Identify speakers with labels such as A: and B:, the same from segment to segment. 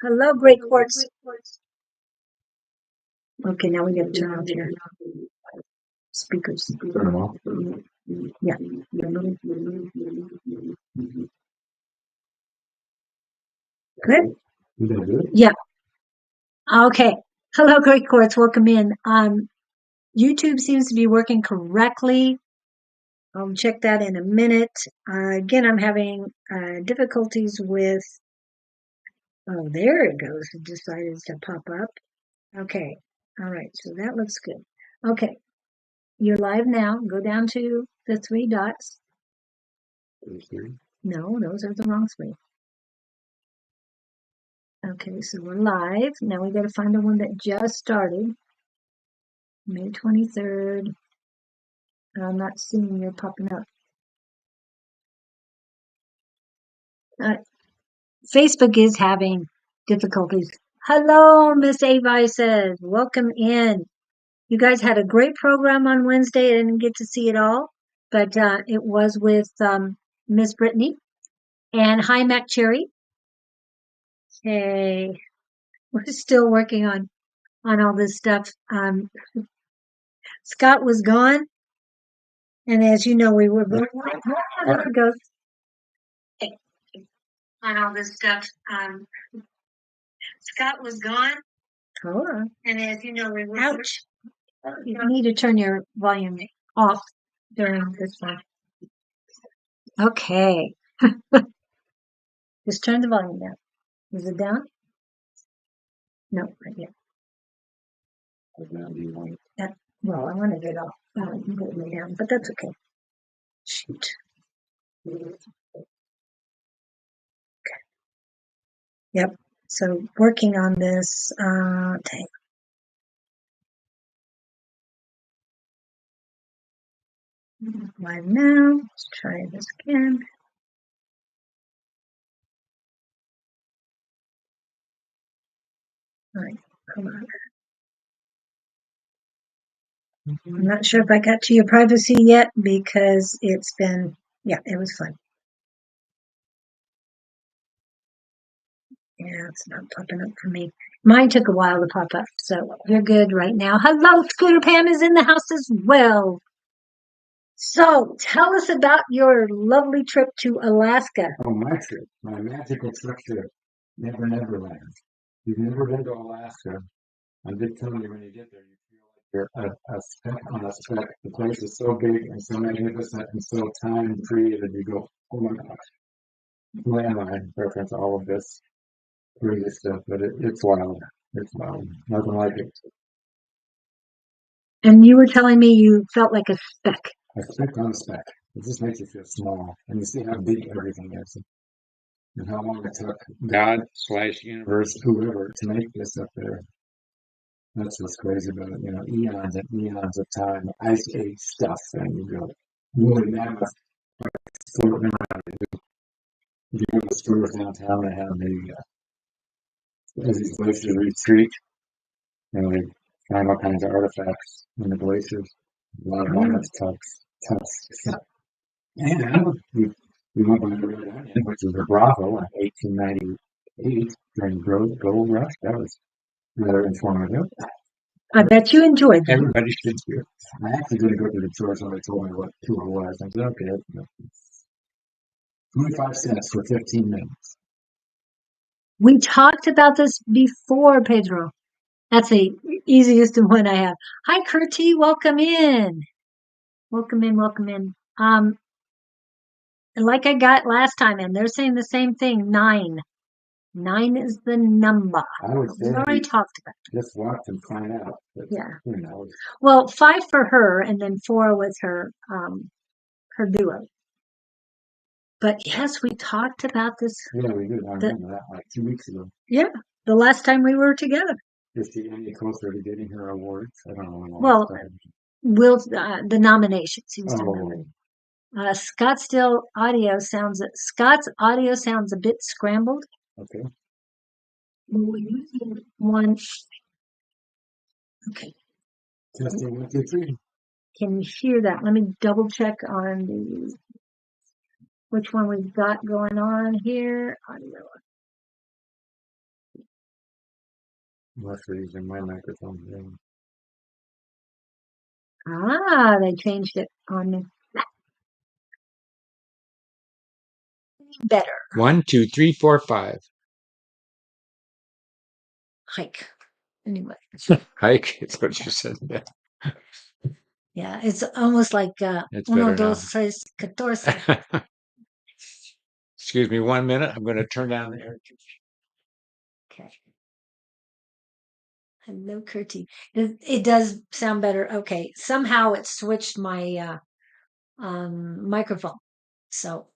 A: Hello, Great Quartz. Okay, now we got to turn off your speakers.
B: Turn them off.
A: Yeah. Good?
B: You gonna do it?
A: Yeah. Okay. Hello, Great Quartz. Welcome in. YouTube seems to be working correctly. I'll check that in a minute. Again, I'm having difficulties with. Oh, there it goes. It decided to pop up. Okay. All right. So that looks good. Okay. You're live now. Go down to the three dots. No, those are the wrong three. Okay, so we're live. Now we got to find the one that just started. May 23rd. I'm not seeing you popping up. Facebook is having difficulties. Hello, Miss Avi says. Welcome in. You guys had a great program on Wednesday. I didn't get to see it all, but it was with Miss Brittany. And hi, Mac Cherry. Hey, we're still working on all this stuff. Scott was gone, and as you know, we were there it goes on all this stuff. Scott was gone. Hold on. And as you know, we were ouch. You need to turn your volume off during this one. Okay. Just turn the volume down. Is it down? No, not yet. Well, I wanted it off. Put it way down, but that's okay. Shoot. Okay. Yep. So working on this. Dang. Live now. Let's try this again. All right, come on. I'm not sure if I got to your privacy yet because it's been, yeah, it was fun. Yeah, it's not popping up for me. Mine took a while to pop up, so you're good right now. Hello, Scooter Pam is in the house as well. So tell us about your lovely trip to Alaska.
B: Oh, my trip. My magical trip to Neverland. You've never been to Alaska. I'm just telling you, when you get there, you feel like you're a speck on a speck. The place is so big and so magnificent and so time-free that you go, oh my gosh. Landline reference all of this crazy stuff, but it's wild. It's wild. Nothing like it.
A: And you were telling me you felt like a speck.
B: A speck on a speck. It just makes you feel small. And you see how big everything is. And how long it took God / universe, whoever, to make this up there. That's what's crazy about it. You know, eons and eons of time, ice age stuff, and you go, really mammoth. Floating around. If you go to the stores downtown, they have these glaciers retreat, and they find all kinds of artifacts in the glaciers. A lot of mammoth tucks. And we went by the Red Onion, which was a brothel in 1898 during the gold rush. That was rather informative.
A: I bet you enjoyed that.
B: Everybody should do it. I actually didn't go to the tour. Somebody told me what tour it was. I said, okay, 25 cents for 15 minutes.
A: We talked about this before, Pedro. That's the easiest one I have. Hi, Curti. Welcome in. Welcome in. Welcome in. Like I got last time, and they're saying the same thing. 9. 9 is the number.
B: I would say
A: we already talked about it.
B: Just watch and find out. But,
A: yeah.
B: Who knows?
A: Well, 5 for her, and then 4 with her duo. But yes, we talked about this.
B: Yeah, we did. I remember that like 2 weeks ago.
A: Yeah, the last time we were together.
B: Is she any closer to getting her awards? I don't know.
A: Well, the nominations. Scott's audio sounds a bit scrambled.
B: Okay.
A: One. Okay.
B: Testing 1, 2, 3.
A: Can you hear that? Let me double check on which one we've got going on here. Audio.
B: unless we're using my microphone. Yeah.
A: Ah, they changed it on me. Better.
B: 1, 2, 3, 4, 5.
A: Hike. Anyway.
B: Hike. It's what you said. Yeah.
A: Yeah, it's almost like
B: It's
A: uno,
B: better now.
A: dos, tres, catorce.
B: Excuse me 1 minute. I'm going to turn down the air.
A: Okay. Hello, Curti. It does sound better. Okay. Somehow it switched my microphone. So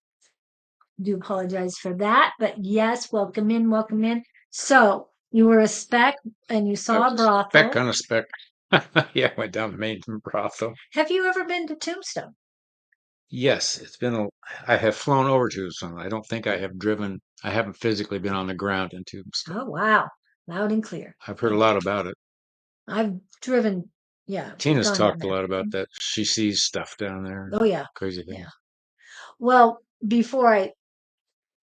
A: do apologize for that. But yes, welcome in, welcome in. So you were a spec and you
B: I
A: saw a
B: was a speck
A: brothel.
B: on a speck. Yeah, I went down the main brothel.
A: Have you ever been to Tombstone?
B: Yes, it's been a. I have flown over Tombstone. I don't think I have driven. I haven't physically been on the ground in Tombstone.
A: Oh, wow. Loud and clear.
B: I've heard a lot
A: Okay.
B: about it.
A: I've driven, yeah,
B: Tina's
A: gone down
B: talked a
A: there.
B: lot about that. She sees stuff down there,
A: Oh, yeah.
B: crazy
A: Yeah.
B: things.
A: Well, before I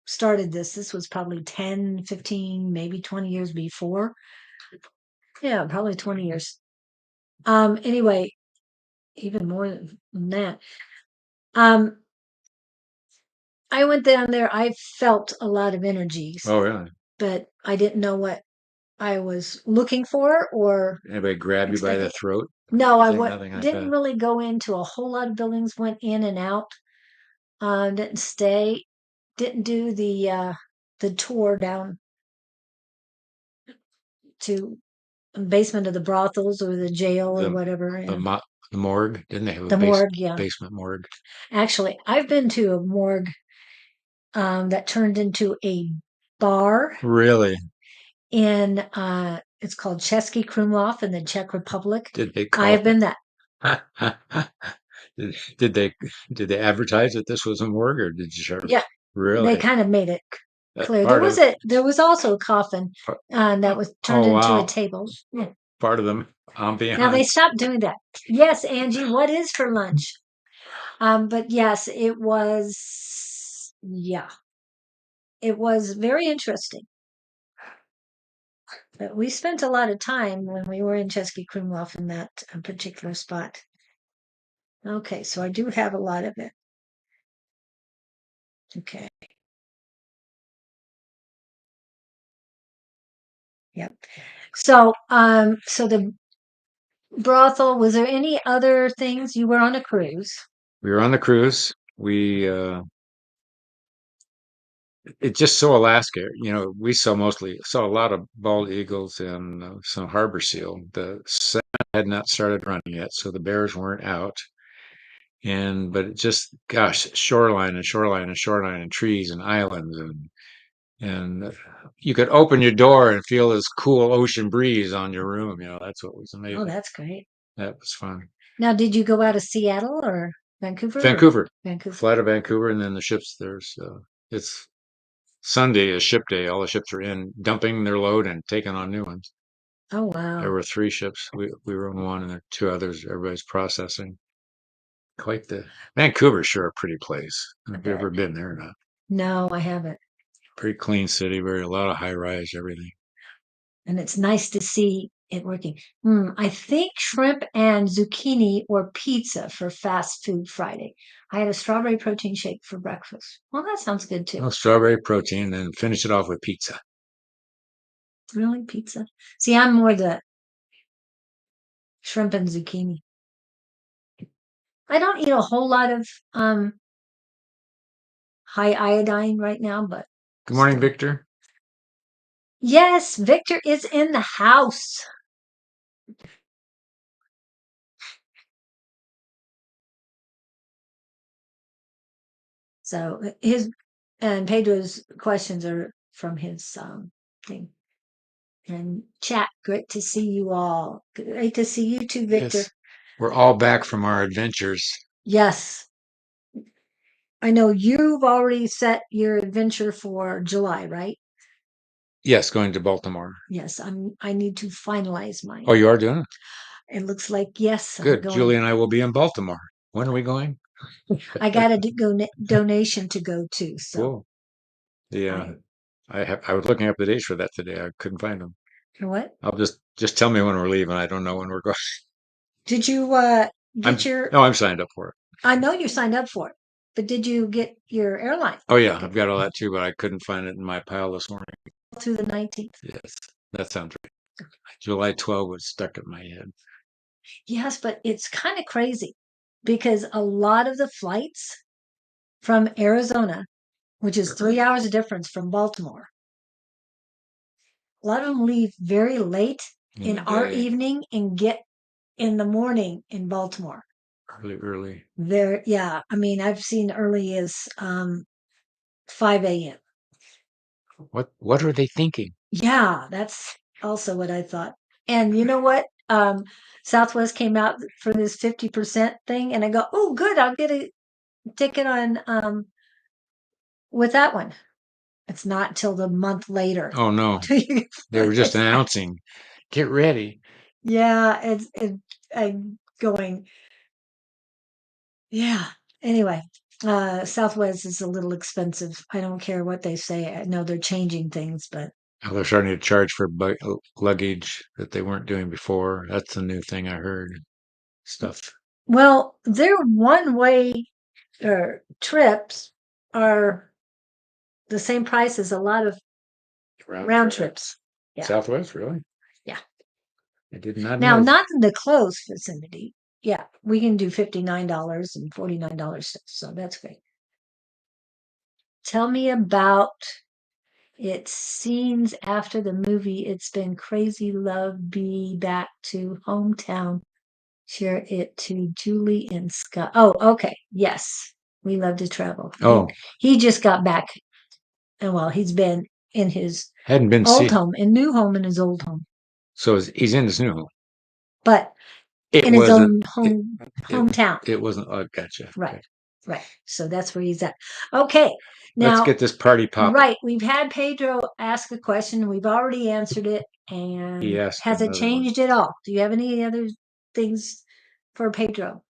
A: started this was probably 10, 15, maybe 20 years before. Yeah, probably 20 years. Anyway, even more than that. Um, I went down there. I felt a lot of energies,
B: Oh, really?
A: but I didn't know what I was looking for or
B: Anybody grab you by the
A: expecting.
B: throat?
A: No,
B: Nothing like
A: didn't
B: that.
A: really go into a whole lot of buildings, went in and out. Didn't stay, didn't do the tour down to basement of the brothels or the jail or
B: The
A: whatever.
B: the
A: Yeah.
B: mo- the morgue. Didn't they have a
A: The morgue, yeah.
B: basement morgue?
A: Actually, I've been to a morgue that turned into a bar
B: Really?
A: in it's called Český Krumlov in the Czech Republic.
B: Did they
A: I
B: call
A: have been that.
B: it? Did they advertise that this was a morgue, or did you sort of
A: Yeah, they
B: really?
A: kind of made it
B: That's
A: clear.
B: part of.
A: There was also a coffin that was turned
B: Oh
A: into a
B: wow,
A: table. Yeah.
B: part of the
A: Now they
B: ambiance.
A: stopped doing that. Yes, Angie, what is for lunch? But yes, yeah, it was very interesting. But we spent a lot of time when we were in Český Krumlov in that particular spot. Okay, so I do have a lot of it. Okay. Yep. So the brothel, was there any other things? You were on a cruise.
B: We were on the cruise. We It's just so Alaska. We saw a lot of bald eagles and some harbor seal. The sun had not started running yet, so the bears weren't out. But it just, gosh, shoreline and shoreline and shoreline and trees and islands and you could open your door and feel this cool ocean breeze on your room. That's what was
A: Oh,
B: amazing.
A: that's great.
B: That was fun.
A: Now, did you go out of Seattle or Vancouver or
B: Vancouver,
A: Vancouver?
B: fly to Vancouver, and then the ships. It's Sunday is ship day. All the ships are in, dumping their load and taking on new ones.
A: Oh,
B: There
A: wow.
B: were three ships. We were on one, and there are two others. Everybody's processing. Quite the Vancouver's sure a pretty place.
A: I
B: Have you
A: bet.
B: ever been there or not?
A: No, I haven't.
B: Pretty clean city. Very a lot of high rise. Everything.
A: And it's nice to see it working. I think shrimp and zucchini or pizza for fast food Friday. I had a strawberry protein shake for breakfast. Well, that sounds good too.
B: Well, strawberry protein, then finish it off with pizza.
A: Really, pizza? See, I'm more the shrimp and zucchini. I don't eat a whole lot of high iodine right now, but
B: Good morning,
A: still.
B: Victor.
A: Yes, Victor is in the house. So his and Pedro's questions are from his thing. And chat, great to see you all. Great to see you too, Victor.
B: Yes, we're all back from our adventures.
A: Yes. I know you've already set your adventure for July, right?
B: Yes, going to Baltimore.
A: Yes, I need to finalize mine.
B: Oh, you are doing it?
A: It looks like yes, I'm
B: Good. Julie
A: going.
B: and I will be in Baltimore. When are we going?
A: I got a donation to go to, so
B: Cool. Yeah,
A: I
B: I was looking up the dates for that today. I couldn't find them.
A: Or what?
B: I'll just tell me when we're leaving. I don't know when we're going.
A: Did you
B: I'm
A: get your?
B: no, I'm signed up for it.
A: I know you signed up for it, but did you get your airline
B: Oh yeah, I've
A: ticket
B: got all that too, but I couldn't find it in my pile this morning.
A: through the 19th?
B: Yes, that sounds right. July 12 was stuck in my head.
A: Yes, but it's kind of crazy because a lot of the flights from Arizona, which is 3 hours of difference from Baltimore, a lot of them leave very late
B: In
A: in
B: the
A: our
B: day,
A: evening and get in the morning in Baltimore.
B: early.
A: There, yeah. I mean, I've seen early as 5 a.m.
B: What are they thinking?
A: Yeah, that's also what I thought. And you know what? Southwest came out for this 50% thing, and I go, oh, good, I'll get a ticket on with that one. It's not till the month later.
B: Oh no,
A: till you get
B: they were just
A: further.
B: announcing, get ready.
A: Yeah, I'm going, yeah. Anyway, Southwest is a little expensive. I don't care what they say. I know they're changing things, but
B: Oh, they're starting to charge for luggage that they weren't doing before. That's the new thing I heard. Stuff.
A: well, their one-way trips are the same price as a lot of round trips. Yeah,
B: Southwest, really?
A: yeah.
B: I did not
A: Now,
B: know that.
A: not in the close vicinity. Yeah, we can do $59 and $49 stuff, so that's great. Tell me about its scenes after the movie. It's been crazy. Love be back to hometown. Share it to Julie and Scott. Oh, okay. Yes, we love to travel.
B: Oh,
A: He just got back, and well, he's been in his
B: hadn't been
A: old
B: seen.
A: home, in new home in his old home,
B: So he's in his new home.
A: but
B: It
A: in his
B: wasn't.
A: own
B: It it,
A: hometown.
B: it wasn't. Oh, gotcha.
A: Right,
B: Okay.
A: right. So that's where he's at. Okay,
B: Let's
A: now,
B: get this party popping.
A: right, we've had Pedro ask a question. We've already answered it,
B: He
A: and
B: asked
A: has it
B: another one.
A: changed at all? Do you have any other things for Pedro?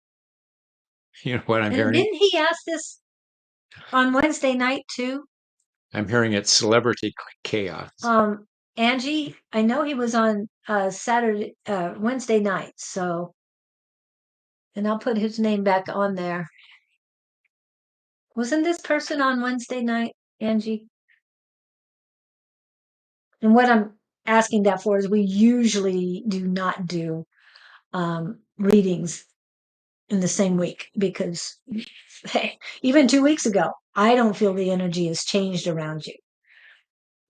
B: You know what I'm
A: And
B: hearing?
A: didn't he ask this on Wednesday night too?
B: I'm hearing it's celebrity chaos.
A: Um, Angie, I know he was on Saturday, Wednesday night. So, and I'll put his name back on there. Wasn't this person on Wednesday night, Angie? And what I'm asking that for is we usually do not do readings in the same week because hey, even 2 weeks ago, I don't feel the energy has changed around you.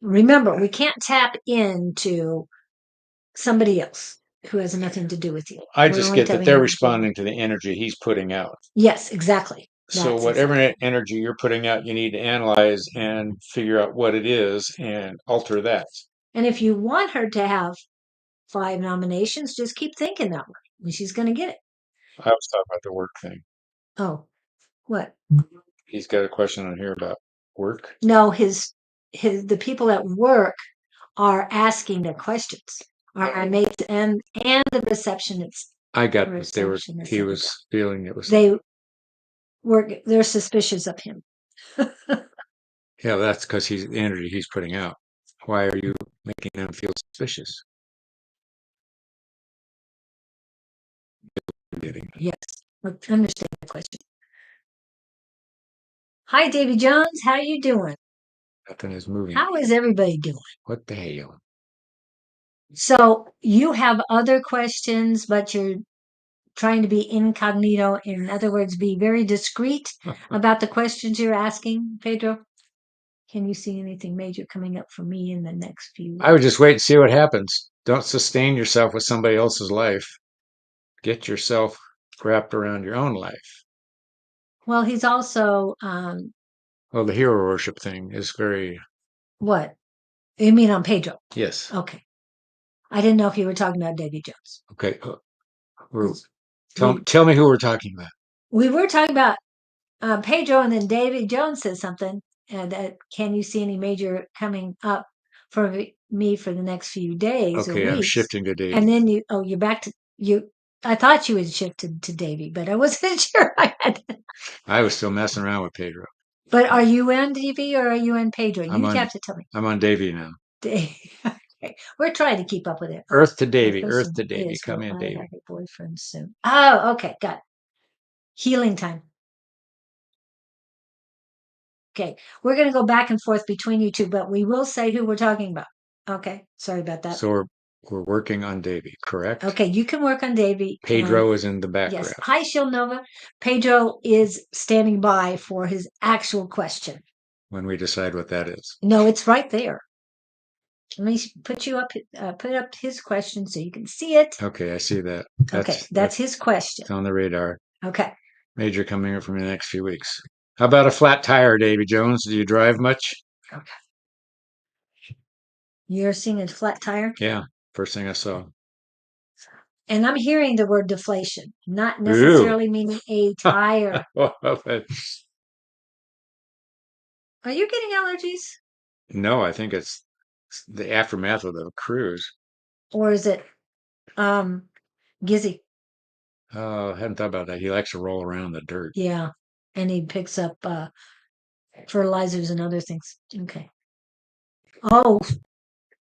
A: Remember, we can't tap into somebody else who has nothing to do with you.
B: I
A: We're
B: just
A: only
B: get that
A: tapping
B: they're
A: into you.
B: responding to the energy he's putting out.
A: Yes, exactly.
B: So
A: That's
B: whatever
A: exactly.
B: energy you're putting out, you need to analyze and figure out what it is and alter that.
A: And if you want her to have 5 nominations, just keep thinking that way, and she's going to get it.
B: I was talking about the work thing.
A: Oh, what?
B: He's got a question on here about work.
A: No, the people at work are asking the questions. Our mates and the receptionists,
B: I got what they were.
A: receptionist
B: He
A: of the
B: was
A: job.
B: feeling it was.
A: They they're suspicious of him.
B: Yeah, that's because he's the energy he's putting out. Why are you making them feel suspicious? Getting
A: Yes, I understand the question. Hi, Davy Jones. How you doing?
B: nothing is moving.
A: How is everybody doing?
B: What the hell?
A: So you have other questions, but you're trying to be incognito. In other words, be very discreet about the questions you're asking, Pedro. Can you see anything major coming up for me in the next few
B: I would just
A: weeks?
B: wait and see what happens. Don't sustain yourself with somebody else's life. Get yourself wrapped around your own life.
A: Well, he's also
B: Well, the hero worship thing is very,
A: what? You mean on Pedro?
B: yes.
A: Okay. I didn't know if you were talking about Davy Jones.
B: Okay. We're,
A: 'Cause we
B: tell me who we're talking about.
A: we were talking about Pedro, and then Davy Jones says something. And can you see any major coming up for me for the next few days or
B: Okay, I'm
A: weeks?
B: shifting to
A: And
B: Davy.
A: then you're back to you. I thought you had shifted to Davy, but I wasn't sure. I had.
B: I was still messing around with Pedro.
A: But are you in Davy or are you in Pedro?
B: I'm
A: You
B: on
A: have to tell me.
B: I'm on Davy now.
A: Davy. Okay. We're trying to keep up with it.
B: Earth to
A: The
B: Davy. Earth
A: person
B: to Davy.
A: is,
B: Come
A: will
B: in,
A: I
B: Davy.
A: have a boyfriend soon? Oh, okay. Got it. Healing time. Okay. We're going to go back and forth between you two, but we will say who we're talking about. Okay. Sorry about that.
B: So we're working on Davy, correct?
A: Okay. You can work on Davy. And
B: Pedro is in the
A: yes.
B: background
A: Hi, Shield Nova. Pedro is standing by for his actual question.
B: when we decide what that is.
A: No, it's right there. Let me put you up, put up his question so you can see it.
B: Okay, I see that.
A: Okay,
B: That's
A: that's his question.
B: it's on the radar.
A: Okay.
B: Major coming up from the next few weeks. How about a flat tire, Davy Jones? Do you drive much?
A: Okay. You're seeing a flat tire?
B: Yeah, first thing I saw.
A: And I'm hearing the word deflation, not
B: Ooh.
A: necessarily meaning a tire. Are you getting allergies?
B: No, I think it's the aftermath of the cruise.
A: Or is it Gizzy?
B: Oh, I hadn't thought about that. He likes to roll around in the dirt.
A: Yeah. And he picks up fertilizers and other things. Okay. Oh,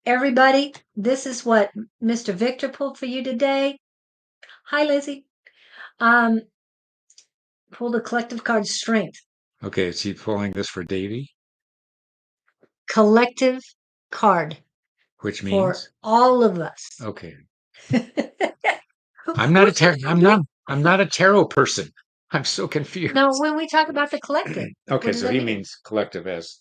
A: everybody, this is what Mr. Victor pulled for you today. Hi, Lizzie. Um, pulled a collective card strength.
B: Okay, is he pulling this for Davy?
A: Collective card
B: Which
A: for
B: means?
A: all of us.
B: Okay. I'm not a
A: Who's
B: tarot. I'm not a tarot person. I'm so confused.
A: No, when we talk about the collective,
B: Okay,
A: what does
B: so
A: that
B: he
A: mean?
B: means collective as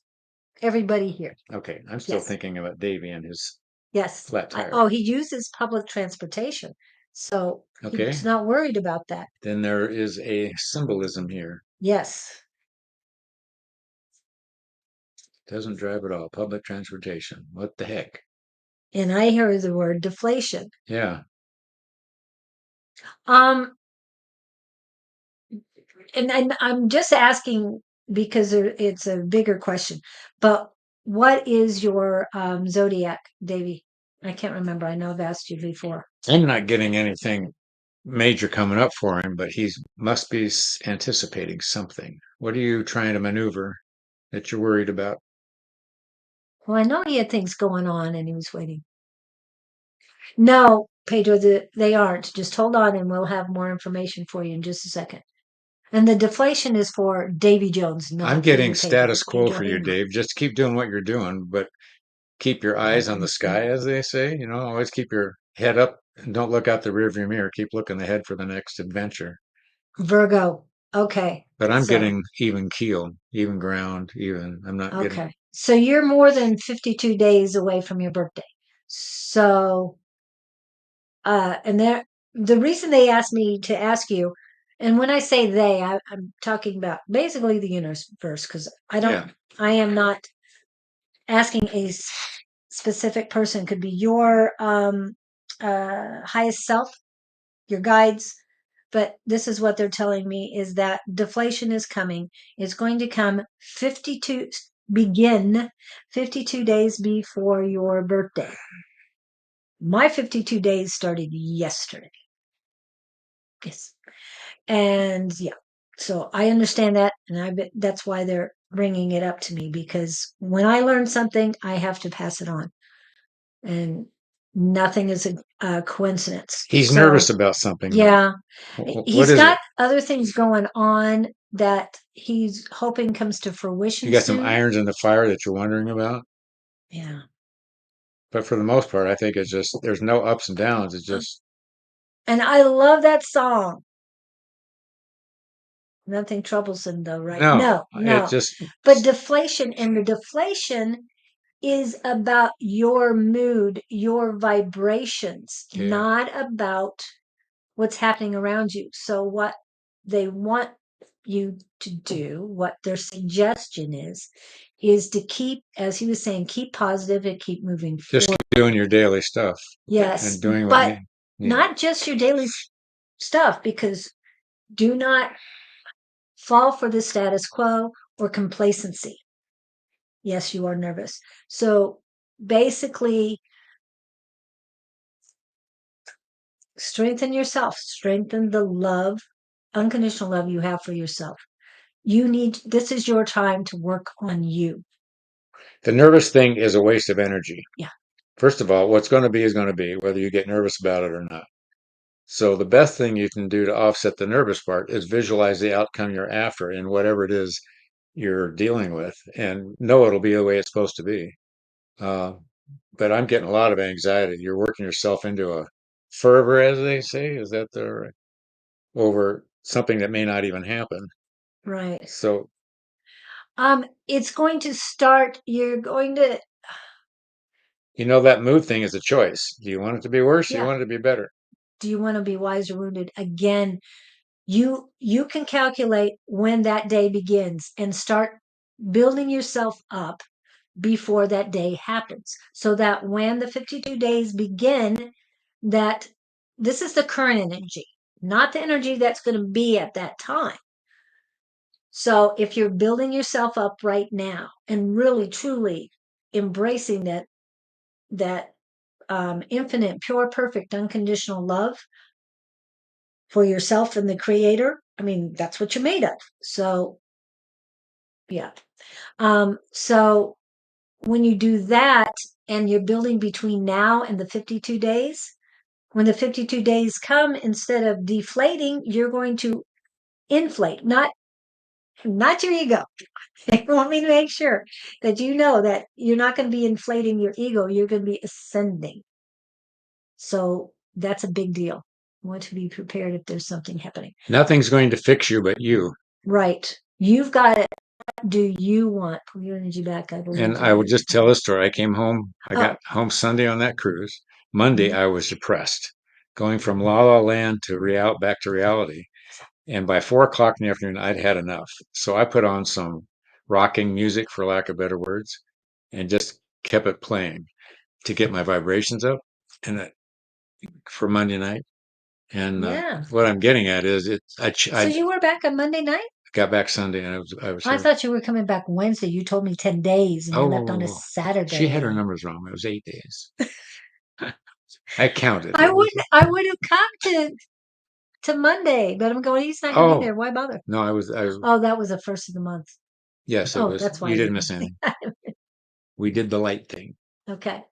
A: Everybody here.
B: okay. I'm still
A: Yes.
B: thinking about Davy and his
A: Yes.
B: flat tire.
A: Oh, he uses public transportation. So
B: Okay,
A: he's not worried about that.
B: then there is a symbolism here.
A: Yes.
B: Doesn't drive at all. Public transportation. What the heck?
A: And I hear the word deflation.
B: Yeah.
A: Um, and I'm just asking because it's a bigger question, but what is your zodiac, Davy? I can't remember. I know I've asked you before.
B: I'm not getting anything major coming up for him, but he must be anticipating something. What are you trying to maneuver that you're worried about?
A: Well, I know he had things going on and he was waiting. No, Pedro, they aren't. Just hold on and we'll have more information for you in just a second. And the deflation is for Davy Jones,
B: I'm
A: not
B: getting
A: you, Pedro.
B: status quo
A: Pedro,
B: for
A: hang
B: you,
A: on.
B: Dave. Just keep doing what you're doing, but keep your eyes on the sky, as they say. You know, always keep your head up and don't look out the rearview mirror. Keep looking ahead for the next adventure.
A: Virgo. Okay.
B: But I'm
A: So,
B: getting even keel, even ground, even. I'm not getting.
A: okay. So you're more than 52 days away from your birthday. So, and the reason they asked me to ask you, and when I say they, I'm talking about basically the universe because
B: Yeah.
A: I am not asking specific person. Could be your highest self, your guides, but this is what they're telling me is that deflation is coming. It's going to come 52 begin 52 days before your birthday. My 52 days started yesterday. Yes. And yeah, so I understand that. And that's why they're bringing it up to me because when I learn something, I have to pass it on. And nothing is a coincidence.
B: He's
A: So,
B: nervous about something, though.
A: yeah,
B: What
A: he's
B: is it?
A: got other things going on that he's hoping comes to
B: You
A: fruition
B: got some
A: soon.
B: irons in the fire that you're wondering about?
A: Yeah.
B: But for the most part, I think it's just there's no ups and downs. It's just
A: And I love that song. Nothing troublesome though, right?
B: no.
A: No,
B: It
A: no.
B: just
A: But deflation and the deflation is about your mood, your vibrations,
B: okay.
A: not about what's happening around you. So, what they want you to do, what their suggestion is to keep, as he was saying, keep positive and keep moving
B: Just
A: forward.
B: keep doing your daily stuff
A: Yes,
B: and doing what
A: but
B: you need.
A: not just your daily stuff, because do not fall for the status quo or complacency. Yes, you are nervous. So basically, strengthen yourself, strengthen the love, unconditional love you have for yourself. This is your time to work on you.
B: The nervous thing is a waste of energy.
A: Yeah.
B: First of all, what's going to be is going to be, whether you get nervous about it or not. So the best thing you can do to offset the nervous part is visualize the outcome you're after in whatever it is you're dealing with, and know it'll be the way it's supposed to be. Uh, but I'm getting a lot of anxiety. You're working yourself into a fervor, as they say. Is that the over something that may not even happen?
A: Right.
B: So
A: It's going to start, you're going to,
B: you know that mood thing is a choice. Do you want it to be worse? Or do you
A: yeah.
B: want it to be better?
A: Do you want to be wise or wounded? Again, you can calculate when that day begins and start building yourself up before that day happens, so that when the 52 days begin, that this is the current energy, not the energy that's going to be at that time. So if you're building yourself up right now and really truly embracing that infinite, pure, perfect, unconditional love for yourself and the creator, I mean, that's what you're made of. So yeah. So when you do that and you're building between now and the 52 days, when the 52 days come, instead of deflating, you're going to inflate, not your ego. I want me to make sure that you know that you're not going to be inflating your ego, you're going to be ascending. So that's a big deal. I want to be prepared if there's something happening.
B: Nothing's going to fix you but you.
A: Right. You've got it. Do you want? Pull your energy back. I believe
B: And
A: that
B: I would
A: is.
B: just tell a story. I came home, I
A: Oh.
B: got home Sunday on that cruise. Monday,
A: Mhm.
B: I was depressed, going from la la land to real back to reality. And by 4 o'clock in the afternoon, I'd had enough. So I put on some rocking music, for lack of better words, and just kept it playing to get my vibrations up and for Monday night. And
A: Yeah.
B: what I'm getting at is
A: So
B: I
A: you were back on Monday night?
B: got back Sunday and I was
A: I
B: here.
A: thought you were coming back Wednesday. You told me 10 days and you left on a
B: Oh, she had her
A: Saturday.
B: numbers wrong. It was 8 days. I counted.
A: I
B: It
A: would
B: was,
A: I would have come to Monday, but I'm going, he's not gonna be
B: oh,
A: there. Why bother?
B: no, I was,
A: Oh, that was the first of the month.
B: yes, it
A: Oh,
B: was,
A: that's why
B: you
A: I
B: didn't
A: didn't.
B: miss anything. We did the light thing.
A: Okay.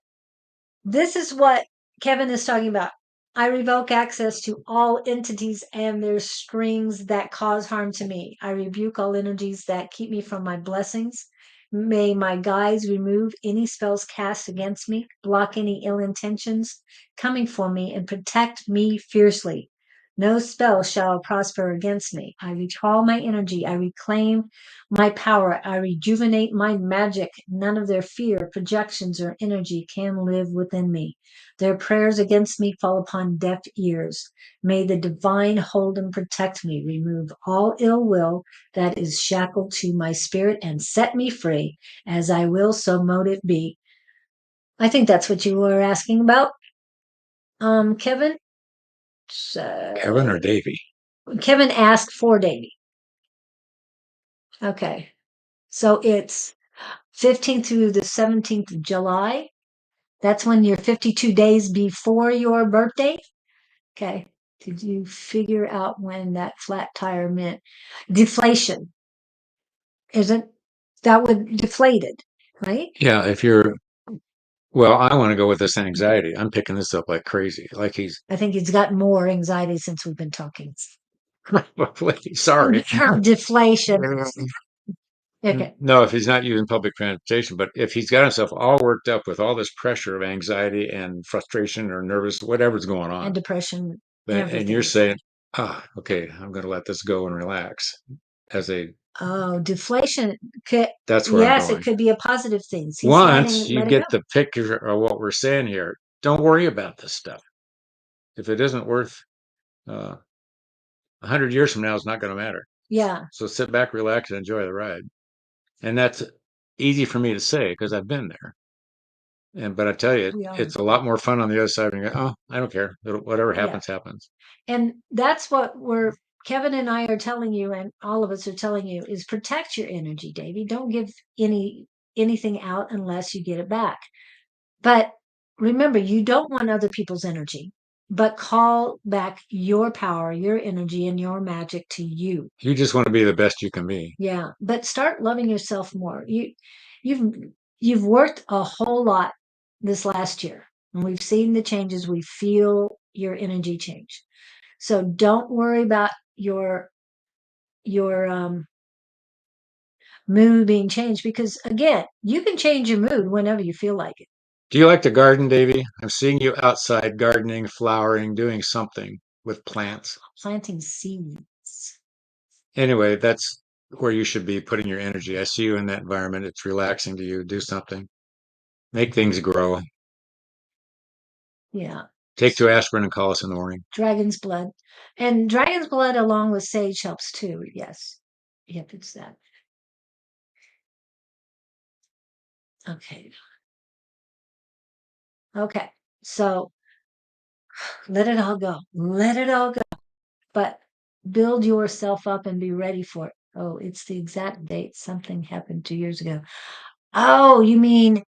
A: This is what Kevin is talking about. I revoke access to all entities and their strings that cause harm to me. I rebuke all energies that keep me from my blessings. May my guides remove any spells cast against me, block any ill intentions coming for me, and protect me fiercely. No spell shall prosper against me. I recall my energy. I reclaim my power. I rejuvenate my magic. None of their fear, projections, or energy can live within me. Their prayers against me fall upon deaf ears. May the divine hold and protect me, remove all ill will that is shackled to my spirit, and set me free. As I will, so mote it be. I think that's what you were asking about, Kevin.
B: Kevin or
A: So
B: Davy?
A: Kevin asked for Davy. Okay. So it's 15th through the 17th of July. That's when you're 52 days before your birthday. Okay. Did you figure out when that flat tire meant deflation? Isn't that would deflated, right?
B: Yeah, if you're, well, I want to go with this anxiety. I'm picking this up like crazy. Like he's,
A: I think he's got more anxiety since we've been talking.
B: sorry.
A: Deflation. Okay.
B: No, if he's not using public transportation, but if he's got himself all worked up with all this pressure of anxiety and frustration or nervous, whatever's going
A: And
B: on,
A: depression,
B: and you're
A: everything.
B: saying, ah, okay, I'm going to let this go and relax as a,
A: Oh, deflation could,
B: that's where I'm
A: yes, it
B: going.
A: could be a positive thing. He's
B: Once
A: letting
B: you
A: let it go.
B: get the picture of what we're saying here, don't worry about this stuff. If it isn't worth, 100 years from now, it's not going to matter.
A: Yeah,
B: So sit back, relax, and enjoy the ride. And that's easy for me to say because I've been there. And but I tell you,
A: we are.
B: it's a lot more fun on the other side. And you go, oh, I don't care. Whatever
A: Yeah.
B: happens, happens.
A: And that's what we're Kevin and I are telling you, and all of us are telling you, is protect your energy, Davy. Don't give anything out unless you get it back. But remember, you don't want other people's energy, but call back your power, your energy, and your magic to you.
B: You just want to be the best you can be.
A: Yeah. But start loving yourself more. You've you've worked a whole lot this last year. And we've seen the changes. We feel your energy change. So don't worry about your mood being changed because again, you can change your mood whenever you feel like it.
B: Do you like to garden, Davy? I'm seeing you outside gardening, flowering, doing something with plants.
A: Planting seeds.
B: Anyway, that's where you should be putting your energy. I see you in that environment. It's relaxing to you. Do something. Make things grow.
A: Yeah.
B: Take two aspirin and call us in the morning.
A: Dragon's blood. And dragon's blood along with sage helps too. Yes. Yep, it's that. Okay. Okay. So let it all go. Let it all go. But build yourself up and be ready for it. Oh, it's the exact date. Something happened 2 years ago. Oh, you mean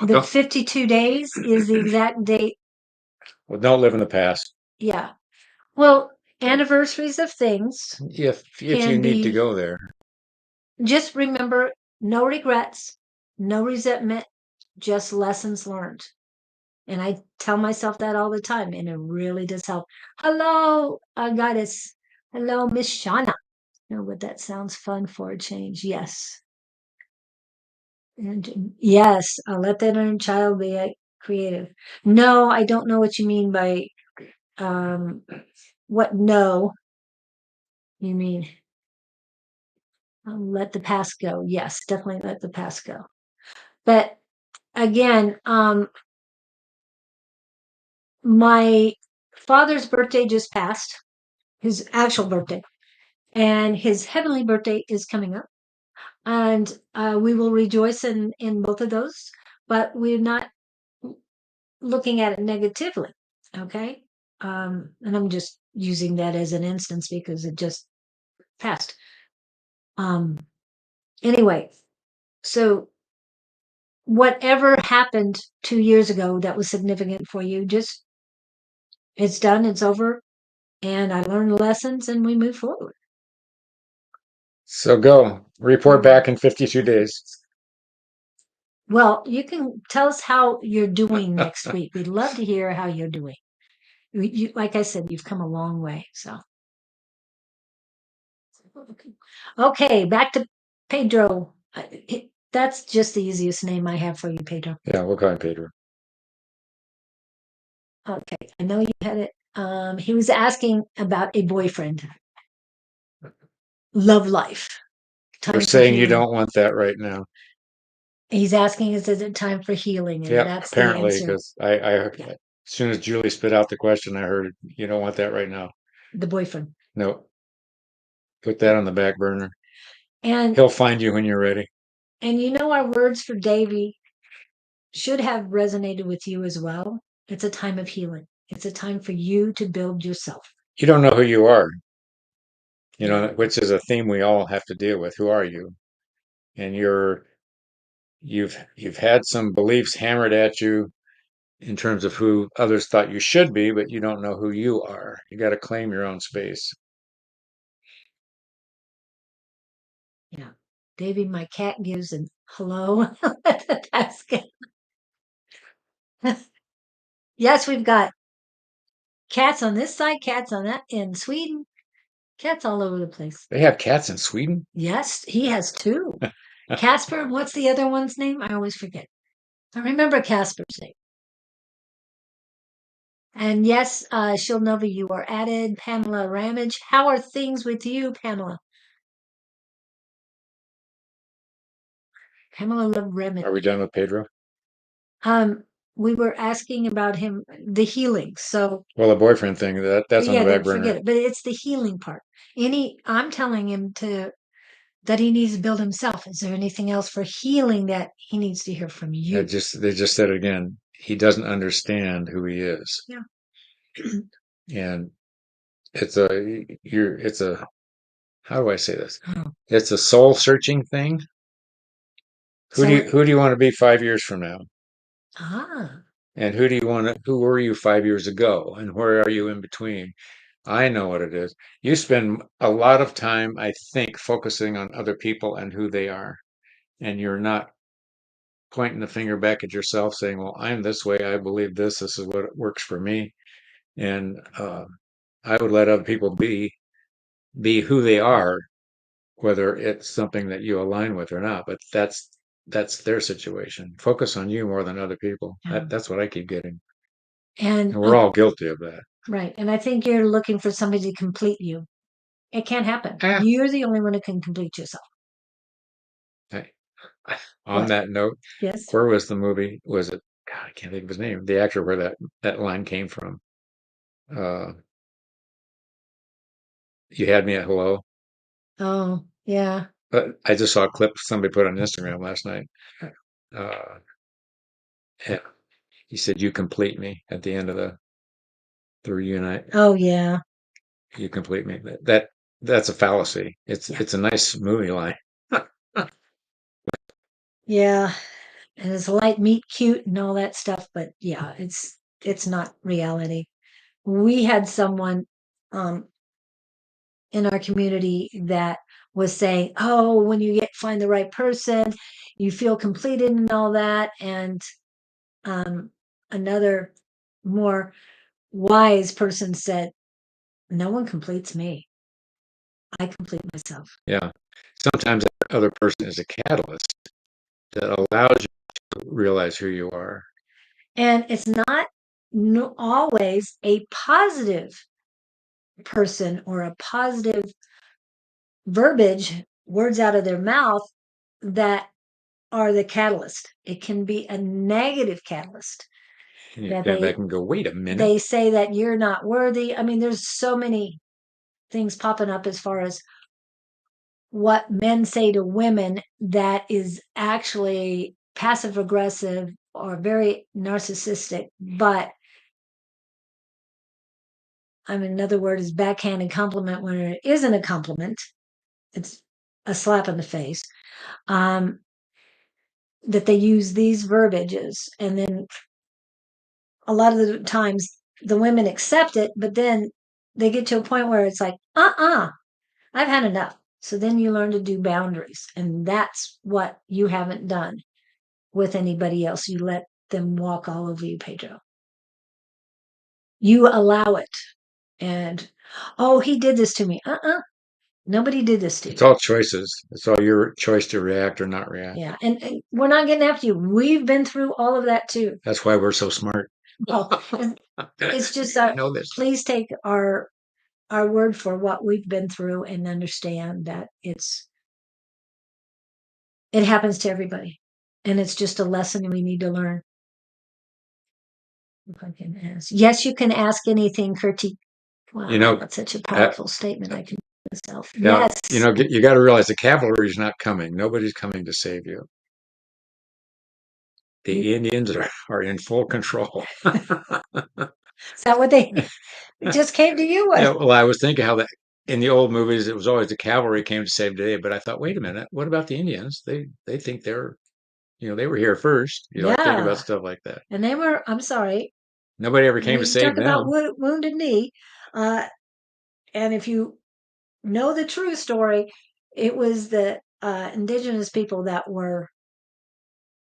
A: the
B: Don't,
A: 52 days is the exact date?
B: well, don't live in the past.
A: Yeah. Well, anniversaries of things
B: If you
A: can
B: need to
A: be
B: go there.
A: just remember no regrets, no resentment, just lessons learned. And I tell myself that all the time, and it really does help. Hello, goddess. Hello, Miss Shauna. No, but that sounds fun for a change. Yes. And yes, I'll let that inner child be creative. No, I don't know what you mean by um what no you mean. Let the past go. Yes, definitely let the past go. But again, my father's birthday just passed, his actual birthday, and his heavenly birthday is coming up. And we will rejoice in both of those, but we're not looking at it negatively. Okay. And I'm just using that as an instance because it just passed. Um, anyway, so whatever happened 2 years ago that was significant for you, just it's done, it's over, and I learned the lessons and we move forward.
B: So go. Report back in 52 days.
A: Well, you can tell us how you're doing next week. We'd love to hear how you're doing. Like I said, you've come a long way. So, okay, back to Pedro. That's just the easiest name I have for you, Pedro.
B: Yeah, we'll call him Pedro.
A: Okay, I know you had it. He was asking about a boyfriend, love life,
B: You're
A: time for
B: saying you
A: healing.
B: don't want that right now.
A: He's asking, is it time for healing? And
B: Yeah,
A: that's the
B: apparently,
A: answer.
B: because I heard,
A: Yeah,
B: as soon as Julie spit out the question, I heard you don't want that right now.
A: the boyfriend.
B: No, put
A: Yeah.
B: that on the back burner.
A: And
B: He'll find you when you're ready.
A: you know our words for Davy should have resonated with you as well. It's a time of healing. It's a time for you to build yourself.
B: You don't know who you are,
A: Yeah.
B: which is a theme we all have to deal with. Who are you? And you've had some beliefs hammered at you in terms of who others thought you should be, but you don't know who you are. You got to claim your own space.
A: Yeah. Davy, my cat gives an hello. That's good. Yes, we've got cats on this side, cats on that in Sweden, cats all over the place.
B: They have cats in Sweden?
A: Yes, he has two. Casper, and what's the other one's name? I always forget. I remember Casper's name. And yes, Shilnova, you are added. Pamela Ramage. How are things with you, Pamela? Pamela Ramage.
B: Are we done with Pedro?
A: Um, we were asking about him, the healing. So
B: Well, the boyfriend thing, that's on the
A: yeah,
B: back
A: don't
B: burner.
A: forget it. But it's the healing part. I'm telling him that he needs to build himself. Is there anything else for healing that he needs to hear from you?
B: They just said it again. He doesn't understand who he is.
A: Yeah.
B: And it's a how do I say this?
A: Oh,
B: It's a soul searching thing.
A: so
B: Who do you want to be 5 years from now?
A: ah,
B: And who were you 5 years ago? And where are you in between? I know what it is. You spend a lot of time, I think, focusing on other people and who they are. And you're not pointing the finger back at yourself, saying, "Well, I'm this way. I believe this. This is what works for me." And I would let other people be who they are, whether it's something that you align with or not. But that's their situation. Focus on you more than other people.
A: Yeah.
B: That's what I keep getting,
A: And
B: and we're all guilty of that.
A: right. And I think you're looking for somebody to complete you. It can't happen.
B: Ah,
A: You're the only one who can complete yourself.
B: I, on
A: What?
B: that note,
A: Yes.
B: where was the movie? Was it? God, I can't think of his name. The actor where that line came from. Uh, you had me at hello.
A: Oh, yeah.
B: But I just saw a clip somebody put on Instagram last night. Uh, and he said, "You complete me" at the end of the reunite.
A: Oh, yeah.
B: You complete me. That's a fallacy.
A: Yeah.
B: It's a nice movie line.
A: Yeah. And it's light, meat, cute, and all that stuff. But yeah, it's not reality. We had someone um, in our community that was saying, "Oh, when you get find the right person, you feel completed and all that." And um, another more wise person said, "No one completes me. I complete myself."
B: Yeah. Sometimes that other person is a catalyst that allows you to realize who you are.
A: And it's not always a positive person or a positive verbiage, words out of their mouth that are the catalyst. It can be a negative catalyst
B: And you
A: that
B: stand back and go, "Wait a minute."
A: they say that you're not worthy. I mean, there's so many things popping up as far as what men say to women that is actually passive aggressive or very narcissistic. But I mean, another word is backhanded compliment when it isn't a compliment. It's a slap in the face. Um, that they use these verbiages, and then a lot of the times the women accept it, but then they get to a point where it's like, I've had enough. So then you learn to do boundaries, and that's what you haven't done with anybody else. You let them walk all over you, Pedro. You allow it. And, oh, he did this to me. Nobody did this to
B: It's
A: you.
B: all choices. It's all your choice to react or not react.
A: Yeah. And we're not getting after you. We've been through all of that too.
B: That's why we're so smart.
A: Well, it's just
B: I know this.
A: please take our word for what we've been through and understand that it happens to everybody. And it's just a lesson we need to learn. If I can ask. Yes, you can ask anything, Kurti.
B: You
A: Wow,
B: know,
A: that's such a
B: uh,
A: powerful statement. I can myself.
B: yeah,
A: Yes.
B: you got to realize the cavalry is not coming. Nobody's coming to save you.
A: You,
B: The Indians are in full control.
A: is that what they just came to you
B: Yeah,
A: with?
B: well, I was thinking how that in the old movies it was always the cavalry came to save the day, but I thought, wait a minute, what about the Indians? They think they were here first. I think about
A: Yeah.
B: stuff like that.
A: And they were, I'm sorry,
B: Nobody ever came to
A: when you
B: save
A: talk about
B: them.
A: wounded knee, uh, and if you know the true story, it was the indigenous people that were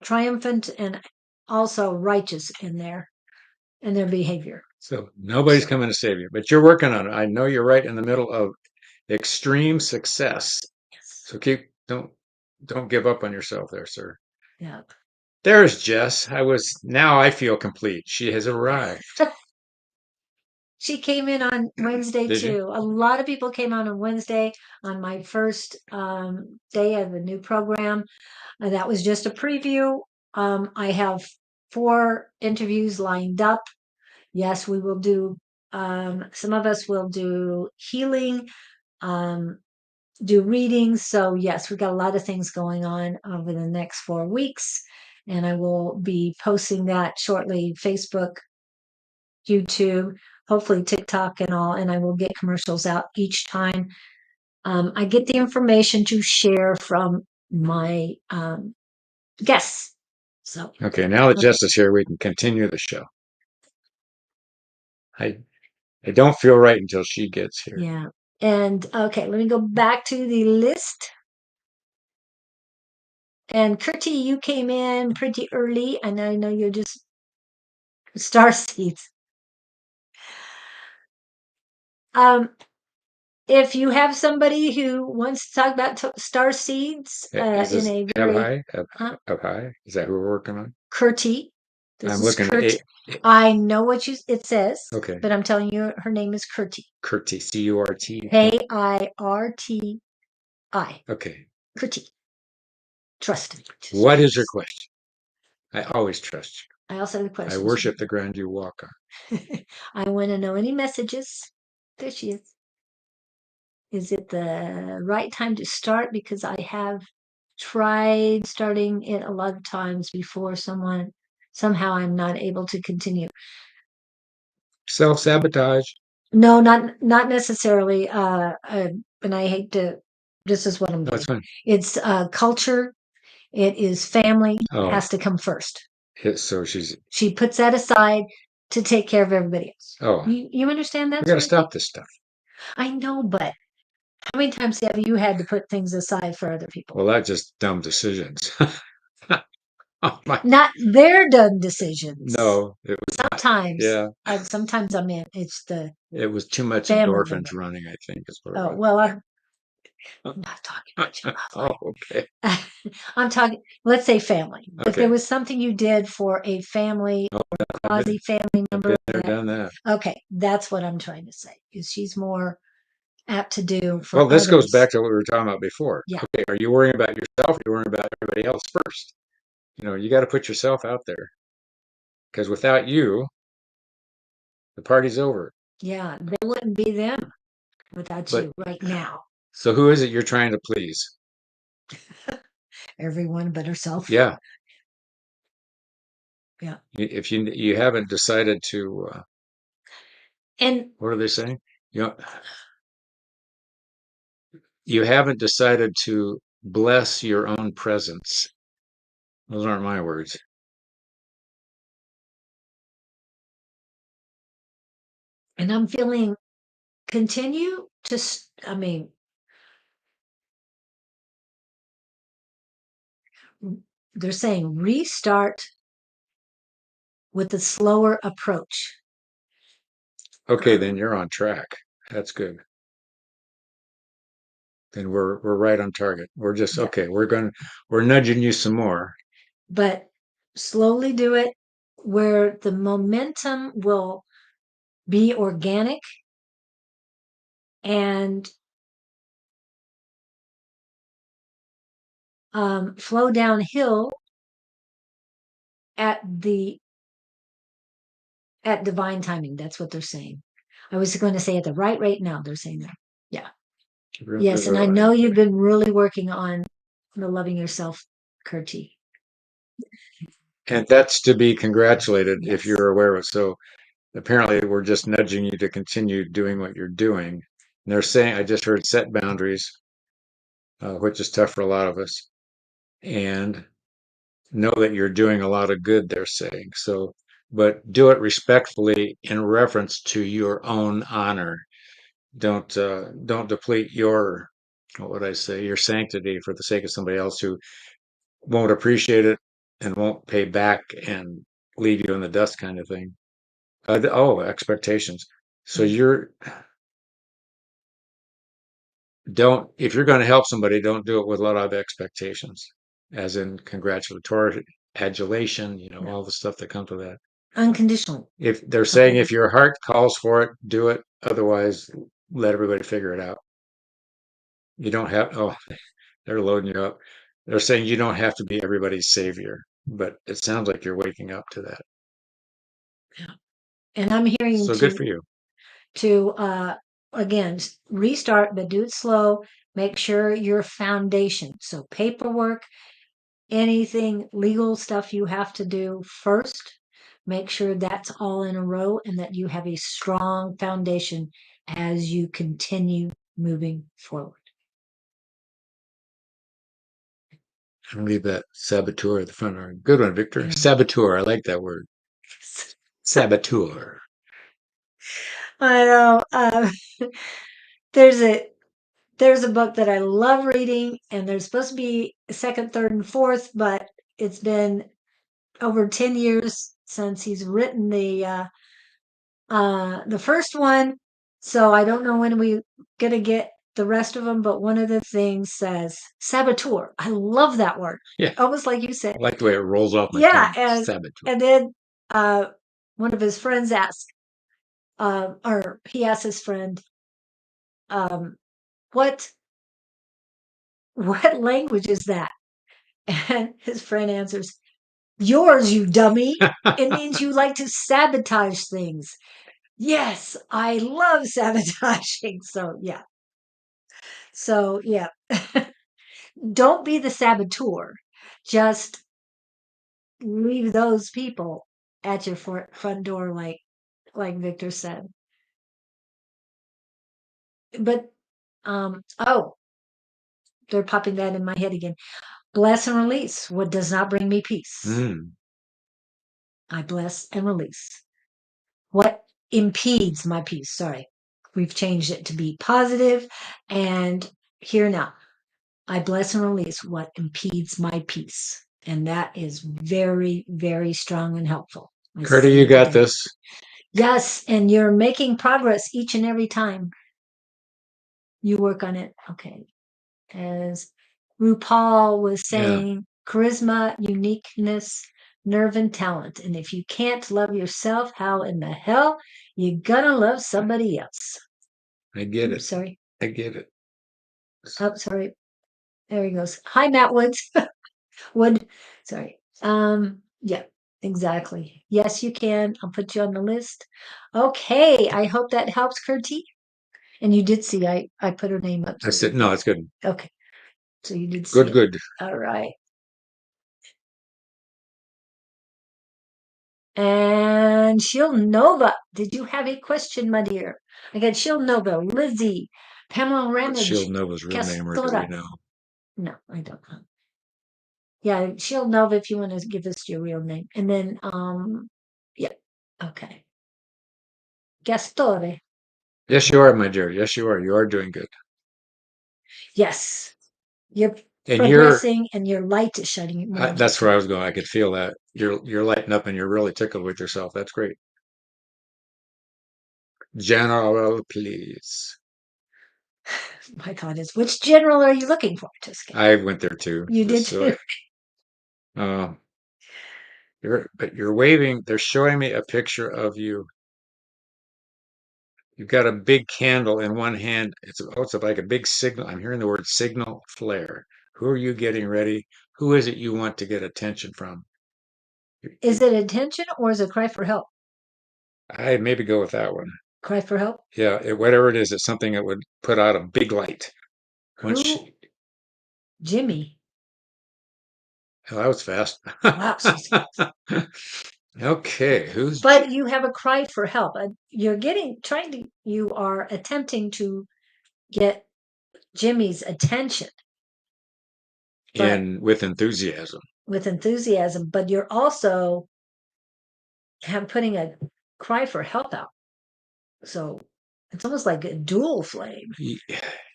A: triumphant and also righteous in their behavior.
B: So nobody's
A: So
B: coming to save you, but you're working on it. I know you're right in the middle of extreme success.
A: yes,
B: So don't give up on yourself there, sir.
A: yeah.
B: There's Jess. Now I feel complete. She has arrived.
A: She came in on Wednesday
B: Did you?
A: too. A lot of people came on Wednesday on my first day of the new program. That was just a preview. I have 4 interviews lined up. Yes, we will do. Some of us will do healing, um, do readings. So yes, we've got a lot of things going on over the next 4 weeks, and I will be posting that shortly. Facebook, YouTube, hopefully TikTok and all, and I will get commercials out each time. I get the information to share from my guests. So,
B: Okay, now that
A: okay.
B: Jess is here, we can continue the show. I I don't feel right until she gets here.
A: Yeah. And okay, let me go back to the list. And Kurti, you came in pretty early, and I know you're just star seeds. Um, if you have somebody who wants to talk about star seeds
B: Is
A: in
B: this
A: a
B: Ab
A: very
B: High? Ab High? Is that who we're working on?
A: Kurti, this
B: I'm
A: is
B: looking at
A: Kurt.
B: eight.
A: I know what it says,
B: Okay.
A: but I'm telling you, her name is Kurti.
B: Curti, C-U-R-T.
A: K-I-R-T-I.
B: Okay.
A: Kurti. Trust me.
B: What is your question? I always trust you.
A: I also have
B: I
A: questions.
B: worship the ground you walk on.
A: I want to know any messages. There she is. Is it the right time to start? Because I have tried starting it a lot of times before somehow I'm not able to continue.
B: Self-sabotage.
A: No, not necessarily. And I hate to. This is what I'm
B: That's
A: getting.
B: fine.
A: It's culture. It is family
B: Oh,
A: has to come first.
B: so she's.
A: She puts that aside to take care of everybody else.
B: Oh,
A: You understand
B: we
A: that
B: got to
A: sort of thing?
B: stop this stuff.
A: I know, but how many times have you had to put things aside for other people?
B: Well, that's just dumb decisions. Oh my.
A: Not their done decisions.
B: No, it was not.
A: Sometimes,
B: Yeah,
A: sometimes I mean it's the
B: it was too much
A: family
B: endorphins
A: member.
B: running, I think, is what it
A: Oh
B: was.
A: well, I'm not talking about your
B: Oh,
A: love
B: okay.
A: life. I'm talking. Let's say family. If there
B: Okay.
A: was something you did for a family,
B: Oh,
A: quasi family
B: I've
A: member,
B: been there, done that.
A: okay, that's what I'm trying to say. Is she's more apt to do
B: Well,
A: for
B: this goes
A: others?
B: back to what we were talking about before.
A: Yeah,
B: Okay, are you worrying about yourself? Or are you worrying about everybody else first? You got to put yourself out there because without you, the party's over.
A: yeah. They wouldn't be them without
B: But
A: you right now.
B: so who is it you're trying to please?
A: Everyone but herself.
B: Yeah.
A: Yeah.
B: If you haven't decided to,
A: And
B: what are they saying? You know, you haven't decided to bless your own presence. Those aren't my words.
A: I'm feeling continue to I mean they're saying restart with a slower approach.
B: Okay, then you're on track. That's good. Then we're right on target. We're just
A: Yeah.
B: okay. We're nudging you some more.
A: But slowly do it where the momentum will be organic and flow downhill at the at divine timing. That's what they're saying. I was going to say at the right rate. Now they're saying that. Yeah. Yes, and I know you've been really working on the loving yourself, Kurti.
B: And that's to be congratulated if
A: Yes.
B: you're aware of it. So apparently we're just nudging you to continue doing what you're doing. And they're saying, I just heard set boundaries, which is tough for a lot of us, and know that you're doing a lot of good, they're saying. So, but do it respectfully in reference to your own honor. Don't deplete your, what would I say, your sanctity for the sake of somebody else who won't appreciate it and won't pay back and leave you in the dust kind of thing. Expectations. So
A: Mm.
B: you're don't if you're going to help somebody, don't do it with a lot of expectations, as in congratulatory adulation,
A: No.
B: all the stuff that comes with that.
A: Unconditional.
B: If they're saying if your heart calls for it, do it. Otherwise, let everybody figure it out. You don't have, oh, they're loading you up. They're saying you don't have to be everybody's savior, but it sounds like you're waking up to that.
A: Yeah. And I'm hearing
B: So good for you.
A: to again restart, but do it slow. Make sure your foundation. So paperwork, anything legal stuff you have to do first. Make sure that's all in a row and that you have a strong foundation as you continue moving forward.
B: I'll leave that saboteur at the front. Good one, Victor.
A: Yeah.
B: Saboteur. I like that word. Saboteur.
A: I know. There's a there's a book that I love reading, and there's supposed to be a second, third, and fourth, but it's been over 10 years since he's written the first one. So I don't know when we gonna get the rest of them, but one of the things says saboteur. I love that word.
B: Yeah,
A: Almost like you said.
B: I like the way it rolls off my
A: Yeah,
B: tongue.
A: and
B: Saboteur.
A: and then one of his friends asked, or he asked his friend, um, what what language is that? And his friend answers, yours, you dummy. It means you like to sabotage things. Yes, I love sabotaging. So yeah. So yeah. Don't be the saboteur. Just leave those people at your front door, like Victor said. But oh, they're popping that in my head again. Bless and release what does not bring me peace.
B: Mm.
A: I bless and release what impedes my peace. Sorry, we've changed it to be positive. And here now, I bless and release what impedes my peace. And that is very, very strong and helpful. I
B: Curdy,
A: say
B: you
A: it
B: got
A: again.
B: this.
A: Yes, and you're making progress each and every time you work on it. Okay. As RuPaul was
B: Yeah,
A: saying, charisma, uniqueness, nerve, and talent. And if you can't love yourself, how in the hell you gonna love somebody else?
B: I get
A: Oops,
B: it.
A: sorry.
B: I get it.
A: Oh, sorry. There he goes. Hi, Matt Woods. Wood. Sorry. Yeah, exactly. Yes, you can. I'll put you on the list. Okay. I hope that helps, Kurti. And you did see I put her name up,
B: I
A: so
B: said,
A: you
B: no,
A: did.
B: it's good.
A: Okay. So you did see
B: Good,
A: it.
B: good.
A: All right. And Nova, did you have a question, my dear? I got Nova, Lizzie, Pamela
B: What's
A: Ramage,
B: Shield Nova's real name, or do we
A: Castora.
B: know?
A: No, I don't know. Yeah, Nova if you want to give us your real name. And then yeah. Okay. Gastore.
B: Yes, you are, my dear. Yes, you are. You are doing good.
A: Yes. You're
B: And
A: progressing and your light is shining more and more
B: that's where
A: too.
B: I was going. I could feel that. You're lighting up and you're really tickled with yourself. That's great. General, please.
A: My thought is, which general are you looking for? Just kidding.
B: I went there too.
A: You did
B: Just so
A: too.
B: uh, but you're waving. They're showing me a picture of you. You've got a big candle in one hand. It's like a big signal. I'm hearing the word signal flare. Who are you getting ready? Who is it you want to get attention from?
A: Is it attention or is it cry for help?
B: I maybe go with that one.
A: Cry for help?
B: Yeah, whatever it is, it's something that would put out a big light. Once
A: Who?
B: she,
A: Jimmy.
B: oh, that was fast.
A: Wow, she's fast.
B: Okay, who's
A: But you have a cry for help. You're you are attempting to get Jimmy's attention, but
B: in with enthusiasm?
A: with enthusiasm, but you're also putting a cry for help out. So it's almost like a dual flame.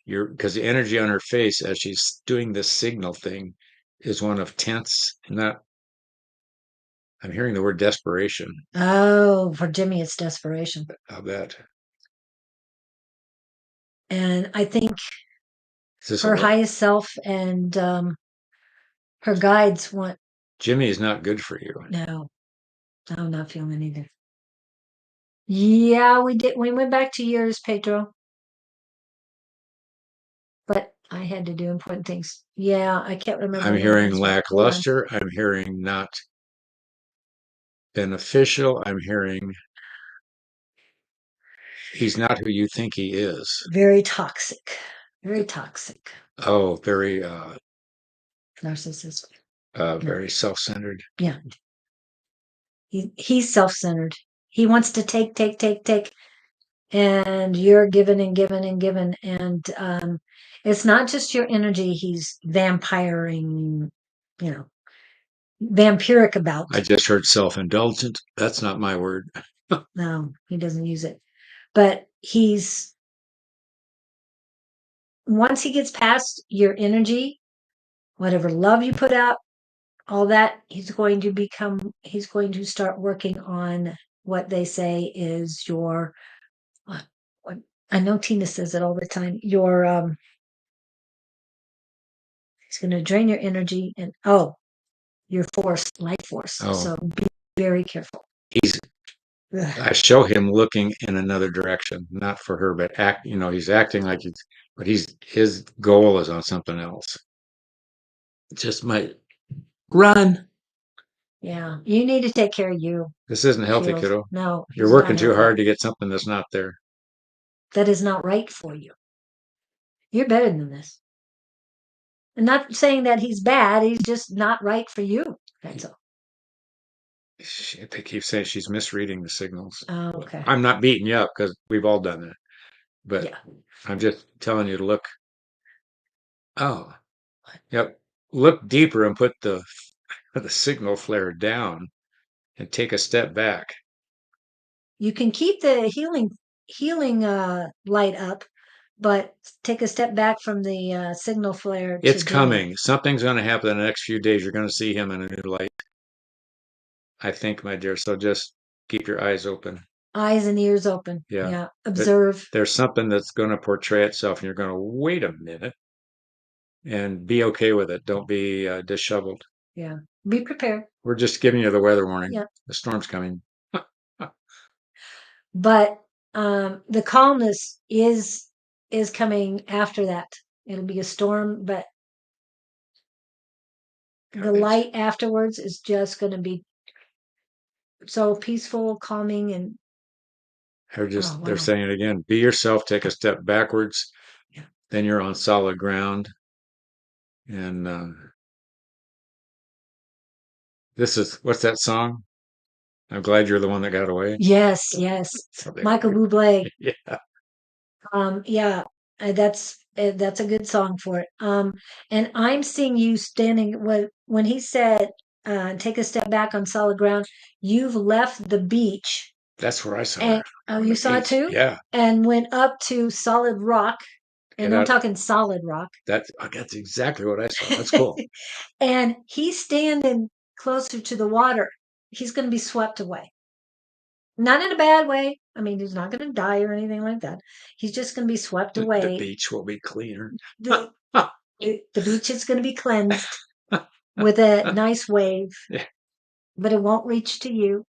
B: You're because the energy on her face as she's doing this signal thing is one of tense, not. I'm hearing the word desperation.
A: Oh, for Jimmy, it's desperation.
B: I bet.
A: And I think
B: Is this
A: her highest self and her guides want,
B: Jimmy is not good for you.
A: no, I'm not feeling either. Yeah, we did. We went back to yours, Pedro, but I had to do important things. Yeah, I can't remember
B: I'm
A: what
B: hearing
A: his were. Hold on.
B: lackluster. I'm hearing not beneficial. I'm hearing he's not who you think he is.
A: Very toxic. Very toxic.
B: Oh, very
A: Narcissist. No.
B: very self-centered.
A: Yeah. He's self-centered. He wants to take, take, take, take, and you're given and given and given. And it's not just your energy he's vampiring, you know, vampiric about.
B: I just heard self-indulgent. That's not my word.
A: No, he doesn't use it. But he's once he gets past your energy, whatever love you put out, all that, he's going to start working on what they say is your, uh, what, I know Tina says it all the time, he's going to drain your energy and, your life force.
B: Oh,
A: So be very careful.
B: he's.
A: Ugh.
B: I show him looking in another direction, not for her, but act. He's acting like but his goal is on something else. Just might run.
A: Yeah. You need to take care of you,
B: This isn't healthy,
A: Shield.
B: kiddo.
A: No,
B: You're
A: he's
B: working
A: not
B: too
A: healthy.
B: hard to get something that's not there.
A: That is not right for you. You're better than this. I'm not saying that he's bad. He's just not right for you. That's all.
B: They keep saying she's misreading the signals.
A: Oh, okay.
B: I'm not beating you up because we've all done that, but
A: Yeah.
B: I'm just telling you to look. Oh, yep. Look deeper and put the signal flare down and take a step back.
A: You can keep the healing light up, but take a step back from the signal flare to
B: It's
A: dim it.
B: coming. Something's going to happen in the next few days. You're going to see him in a new light, I think, my dear. So just keep your eyes open.
A: Eyes and ears open.
B: Yeah.
A: Yeah.
B: But
A: Observe.
B: there's something that's going to portray itself, and you're going to wait a minute and be okay with it. Don't be disheveled.
A: Yeah. Be prepared.
B: We're just giving you the weather warning.
A: Yeah.
B: The storm's coming.
A: But the calmness is coming after that. It'll be a storm, but the light afterwards is just going to be so peaceful, calming, and oh
B: They're
A: wow.
B: saying it again. Be yourself, take a step backwards,
A: Yeah.
B: then you're on solid ground. And this is what's that song? I'm glad you're the one that got away.
A: Yes, yes.
B: Something like
A: Michael Bublé.
B: yeah.
A: Yeah, that's a good song for it. And I'm seeing you standing when he said, "Take a step back on solid ground." You've left the beach,
B: That's where I saw
A: and
B: her
A: oh,
B: on
A: you
B: the
A: saw it
B: beach.
A: too,
B: Yeah.
A: and went up to solid rock,
B: Get
A: and I'm
B: out.
A: talking solid rock.
B: That's exactly what I saw. That's cool.
A: And he's standing closer to the water. He's going to be swept away. Not in a bad way. I mean, he's not going to die or anything like that. He's just going to be swept
B: The
A: away.
B: beach will be cleaner.
A: The, the beach is going to be cleansed with a nice wave,
B: Yeah.
A: but it won't reach to you.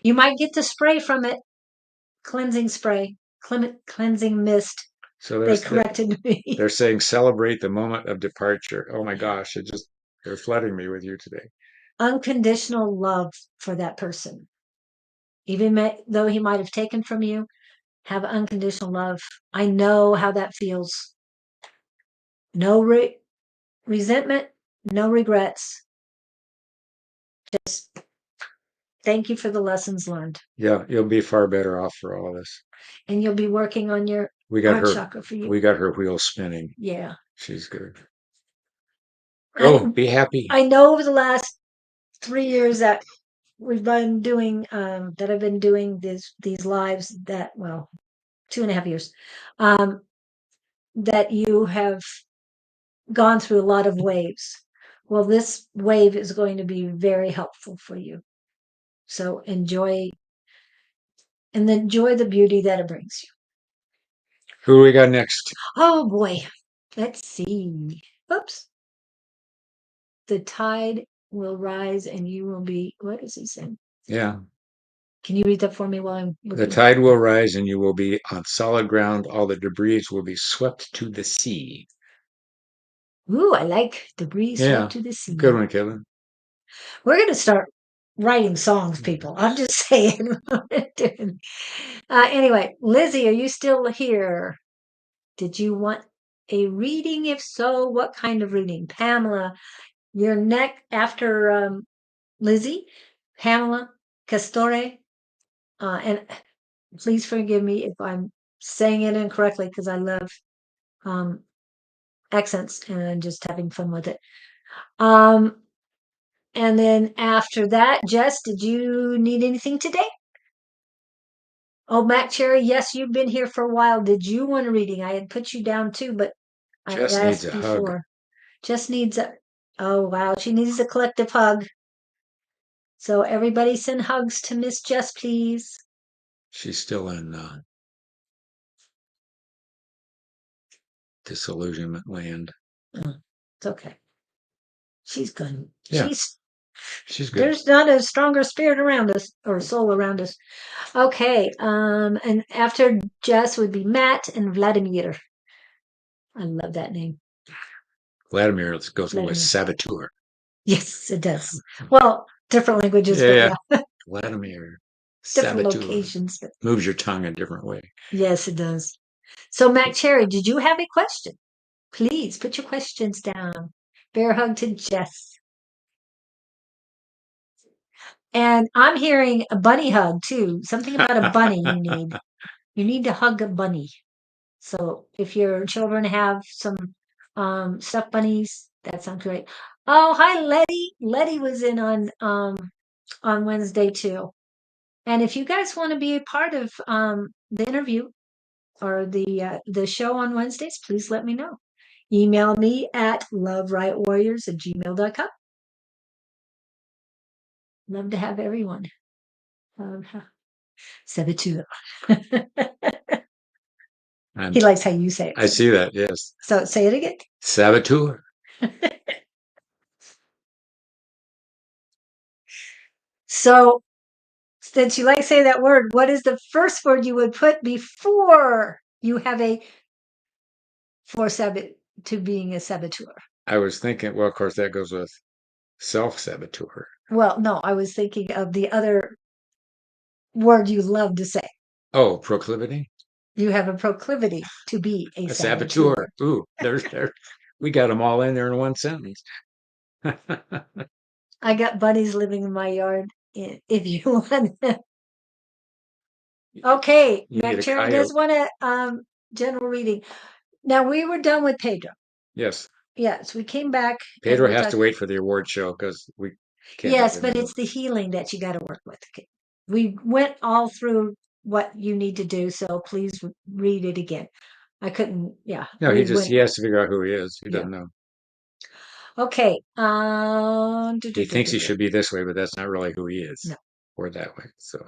A: You might get the spray from it, cleansing spray, cleansing mist.
B: So
A: They corrected me.
B: they're saying celebrate the moment of departure. Oh my gosh, they're flooding me with you today.
A: Unconditional love for that person. Though he might have taken from you, have unconditional love. I know how that feels. No resentment, no regrets. Just thank you for the lessons learned.
B: Yeah, you'll be far better off for all of this.
A: And you'll be working on your
B: We got
A: heart
B: her
A: chakra for you.
B: we got her wheels spinning.
A: Yeah.
B: She's good.
A: I
B: Oh, be happy.
A: I know over the last 3 years that we've been doing that I've been doing these lives that 2.5 years that you have gone through a lot of waves. Well, this wave is going to be very helpful for you. So enjoy the beauty that it brings you.
B: Who do we got next?
A: Oh boy. Let's see. Oops. The tide will rise and you will be, what is he saying?
B: Yeah.
A: Can you read that for me while I'm
B: The
A: looking?
B: tide will rise and you will be on solid ground. All the debris will be swept to the sea.
A: Ooh, I like the breeze
B: Yeah.
A: swept to the sea.
B: Good one, Kevin.
A: We're going to start writing songs, people. I'm just saying. Anyway, Lizzie, are you still here? Did you want a reading? If so, what kind of reading? Pamela, your neck after Lizzie, Pamela, Castore, and please forgive me if I'm saying it incorrectly because I love um, accents and just having fun with it. And then after that, Jess, did you need anything today? Oh, Matt Cherry, yes, you've been here for a while. Did you want a reading? I had put you down too, but I
C: Jess needs
A: asked
C: a hug.
A: before. Just needs a, oh wow, she needs a collective hug. So everybody send hugs to Miss Jess, please.
C: She's still in disillusionment land.
A: Oh, it's okay. She's good.
C: Yeah, she's good.
A: There's not a stronger spirit around us or soul around us. Okay, and after Jess would be Matt and Vladimir. I love that name.
C: Vladimir, let's go through with
A: Vladimir.
C: saboteur.
A: Yes, it does. Well, different languages, but
C: Yeah,
A: yeah,
C: Vladimir,
A: different
C: saboteur.
A: locations, but
C: Moves your tongue a different way.
A: yes, it does. So, Mac Cherry, did you have a question? Please put your questions down. Bear hug to Jess. And I'm hearing a bunny hug too. Something about a bunny you need. You need to hug a bunny. So if your children have some stuffed bunnies, that sounds great. Oh, hi Letty. Letty was in on Wednesday too. And if you guys want to be a part of the interview or the show on Wednesdays, please let me know. Email me at loverightwarriors@gmail.com. Love to have everyone. Um, Saboteur.
C: I'm,
A: He likes how you say
C: I
A: it.
C: see that, yes.
A: So say it again.
C: Saboteur.
A: So since you like to say that word, what is the first word you would put before you have a for sabot to being a saboteur?
C: I was thinking, well, of course, that goes with self-saboteur.
A: Well, no, I was thinking of the other word you love to say.
C: Oh, proclivity?
A: You have a proclivity to be a
C: A
A: saboteur.
C: saboteur. Ooh, there. We got them all in there in one sentence.
A: I got bunnies living in my yard. If you want, okay.
C: You need
A: Matt
C: a
A: Cherry does
C: coyote.
A: want a general reading. Now we were done with Pedro.
C: Yes,
A: Yes, we came back and
C: Pedro
A: we
C: has to
A: talked.
C: wait for the award show because we can't have
A: Yes,
C: him
A: but
C: in.
A: it's the healing that you got to work with. Okay. We went all through what you need to do, so please read it again. I couldn't, yeah,
C: No,
A: we
C: he
A: went,
C: has to figure out who he is. He
A: yeah.
C: doesn't know.
A: Okay.
C: He thinks he should be this way, but that's not really who he is,
A: No.
C: or that way. So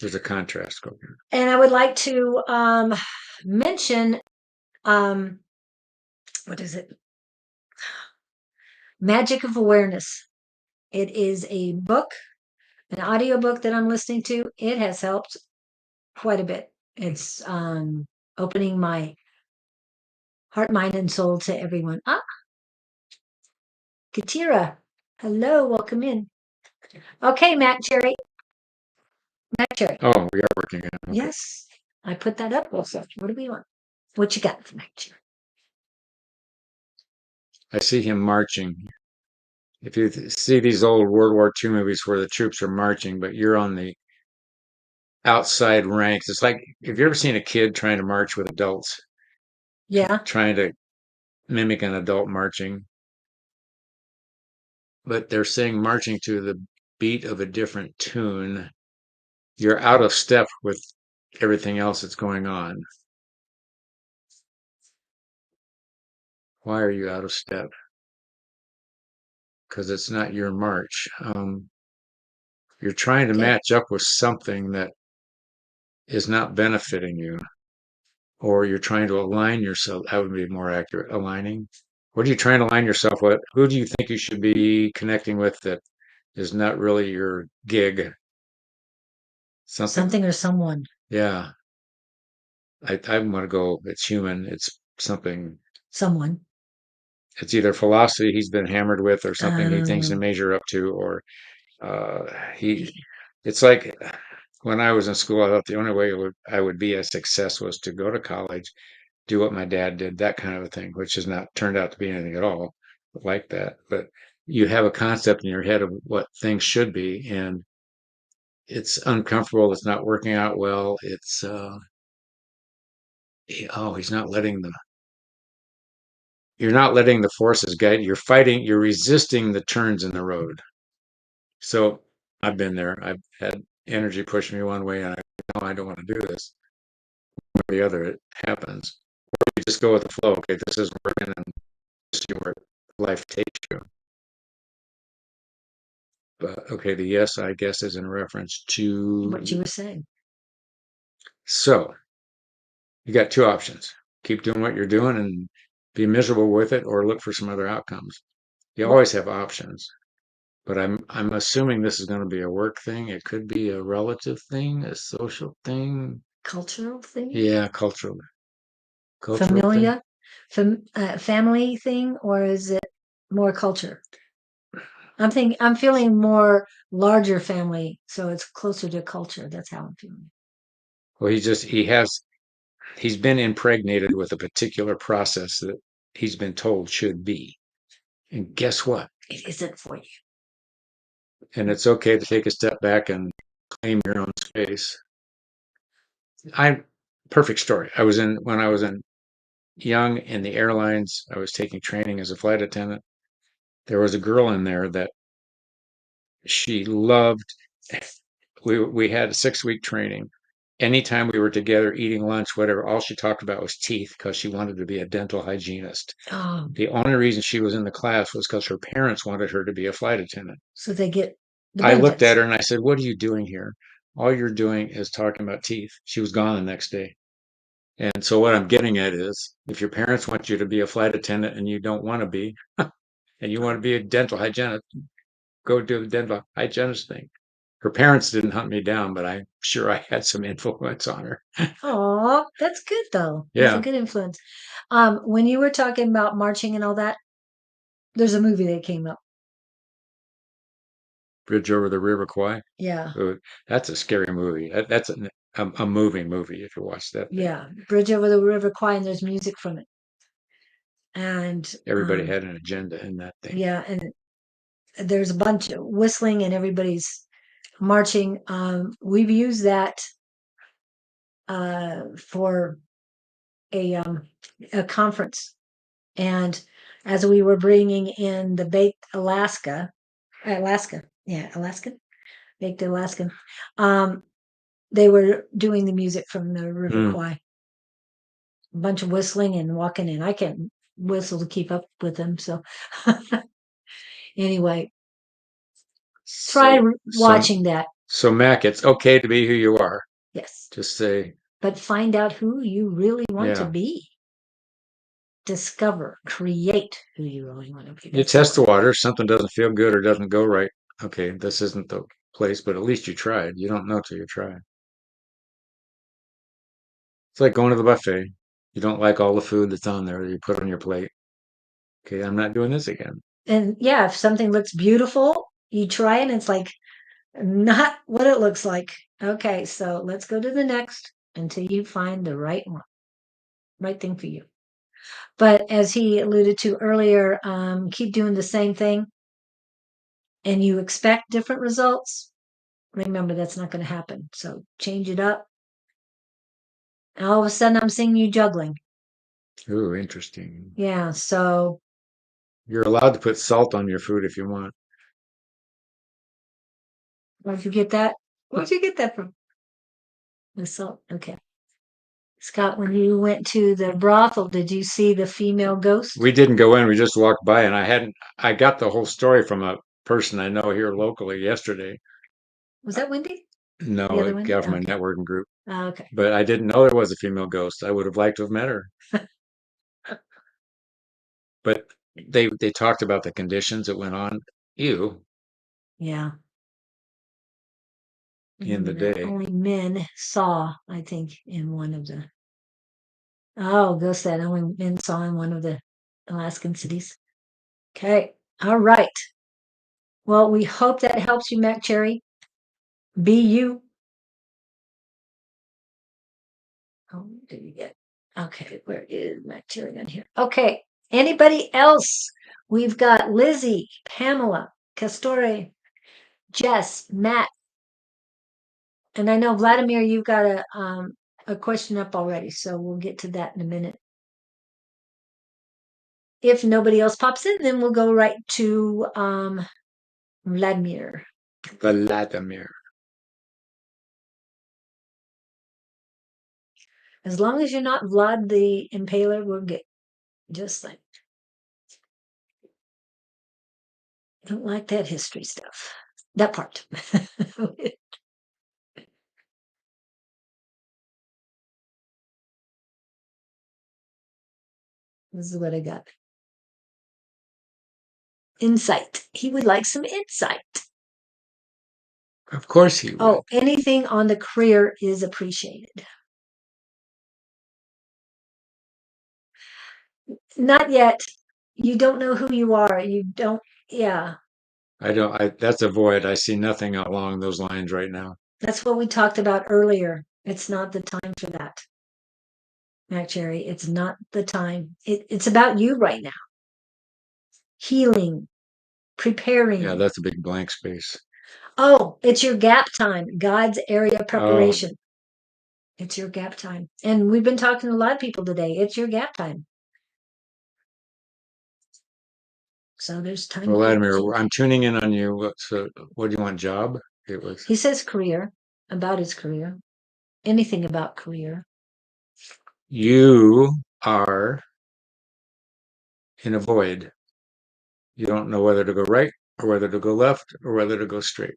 C: there's a contrast going on.
A: And I would like to mention, um, what is it? Magic of Awareness. It is a book, an audiobook that I'm listening to. It has helped quite a bit. It's opening my heart, mind, and soul to everyone. Ah, Katira. Hello, welcome in. Okay, Matt Cherry. Matt Cherry.
C: Oh, we are working on it. Okay.
A: Yes, I put that up also. What do we want? What you got for Matt Cherry?
C: I see him marching. If you see these old World War II movies where the troops are marching, but you're on the outside ranks, it's like if you ever seen a kid trying to march with adults,
A: Yeah,
C: trying to mimic an adult marching, but they're saying marching to the beat of a different tune. You're out of step with everything else that's going on. Why are you out of step? Because it's not your march. You're trying to
A: okay.
C: match up with something that is not benefiting you, or you're trying to align yourself. That would be more accurate. Aligning. What are you trying to align yourself with? Who do you think you should be connecting with that is not really your gig? Something?
A: Something or someone.
C: Yeah. I want to go, it's human. It's something,
A: Someone.
C: it's either philosophy he's been hammered with or something he thinks to
A: Um,
C: measure up to, or he, it's like when I was in school, I thought the only way I would be a success was to go to college, do what my dad did, that kind of a thing, which has not turned out to be anything at all like that. But you have a concept in your head of what things should be, and it's uncomfortable. It's not working out well. Oh, you're not letting the forces guide. You're fighting, you're resisting the turns in the road. So I've been there. I've had energy push me one way, and I know I don't want to do this. Or the other, it happens. just go with the flow. Okay, this isn't working, and see where life takes you. But okay, the yes, I guess, is in reference to.
A: What you were saying.
C: So you got two options: keep doing what you're doing and be miserable with it, or look for some other outcomes. You
A: What
C: always have options. But I'm assuming this is going to be a work thing. It could be a relative thing, a social thing.
A: cultural thing?
C: Yeah, cultural thing.
A: Familiar? Family thing, or is it more culture? I'm feeling more larger family, so it's closer to culture. That's how I'm feeling.
C: Well, he's been impregnated with a particular process that he's been told should be. And guess what?
A: It isn't for you.
C: And it's okay to take a step back and claim your own space. I Perfect story. When I was in young in the airlines, I was taking training as a flight attendant. There was a girl in there that she loved. We had a 6 week training. Anytime we were together eating lunch, whatever, all she talked about was teeth because she wanted to be a dental hygienist.
A: Oh,
C: The only reason she was in the class was because her parents wanted her to be a flight attendant.
A: so they get the
C: I looked at
A: benefits.
C: her and I said, "What are you doing here? All you're doing is talking about teeth." She was gone the next day. And so what I'm getting at is if your parents want you to be a flight attendant and you don't want to be, and you want to be a dental hygienist, go do the dental hygienist thing. Her parents didn't hunt me down, but I'm sure I had some influence on her.
A: Oh, that's good though. That's a
C: Yeah.
A: good influence. When you were talking about marching and all that, there's a movie that came up.
C: Bridge over the River Kwai.
A: Yeah,
C: Oh, that's a scary movie. That's a moving movie if you watch that thing.
A: yeah. Bridge over the River Kwai, and there's music from it. And
C: Everybody had an agenda in that thing.
A: yeah, and there's a bunch of whistling and everybody's marching. We've used that for a um, a conference, and as we were bringing in the baked Alaska, baked Alaskan, um, they were doing the music from the River
C: Hmm.
A: Kwai. A bunch of whistling and walking in. I can't whistle to keep up with them, so anyway, try
C: So, so,
A: watching that.
C: so Mac, it's okay to be who you are.
A: Yes,
C: Just say,
A: but find out who you really want to
C: yeah.
A: be. Discover, create who you really want to be.
C: You
A: That's the
C: test the
A: word.
C: water. Something doesn't feel good or doesn't go right. Okay, this isn't the place, but at least you tried. You don't know till you try. It's like going to the buffet. You don't like all the food that's on there that you put on your plate. Okay, I'm not doing this again.
A: And yeah, if something looks beautiful, you try it and it's like not what it looks like. Okay, so let's go to the next until you find the right one, right thing for you. But as he alluded to earlier, keep doing the same thing and you expect different results. Remember, that's not going to happen. So change it up. And all of a sudden, I'm seeing you juggling.
C: Ooh, interesting.
A: Yeah, so
C: You're allowed to put salt on your food if you want.
A: where'd you get that? Where'd you get that from? The salt. Okay. Scott, when you went to the brothel, did you see the female ghost?
C: We didn't go in, we just walked by, and I got the whole story from a person I know here locally yesterday.
A: Was that Wendy? The
C: No,
A: other
C: it
A: Wendy?
C: got from a
A: Okay.
C: networking group,
A: Okay.
C: but I didn't know there was a female ghost. I would have liked to have met her. But they talked about the conditions that went on. Ew,
A: Yeah.
C: in the
A: That
C: day.
A: only men saw, I think, in one of the. Oh, ghost that only men saw in one of the Alaskan cities. Okay. All right. Well, we hope that helps you, Mac Cherry. Be you. Oh, did you get? Okay, where is Mac Cherry on here? Okay. Anybody else? We've got Lizzie, Pamela, Castore, Jess, Matt, and I know Vladimir, you've got a question up already, so we'll get to that in a minute. If nobody else pops in, then we'll go right to Vladimir.
C: Vladimir.
A: As long as you're not Vlad the Impaler, we're good. Just like, I don't like that history stuff. That part. This is what I got. Insight. He would like some insight.
C: Of course he would.
A: Oh, anything on the career is appreciated. Not yet. You don't know who you are. You don't, yeah.
C: That's a void. I see nothing along those lines right now.
A: That's what we talked about earlier. It's not the time for that, Mac Cherry. It's not the time. It's about you right now. Healing, preparing.
C: Yeah, that's a big blank space.
A: Oh, it's your gap time. God's area
C: Oh,
A: preparation. It's your gap time. And we've been talking to a lot of people today. It's your gap time. So there's time.
C: well, Vladimir, I'm tuning in on you. What do you want? Job? It was.
A: He says career, about his career. Anything about career.
C: You are in a void. You don't know whether to go right or whether to go left or whether to go straight.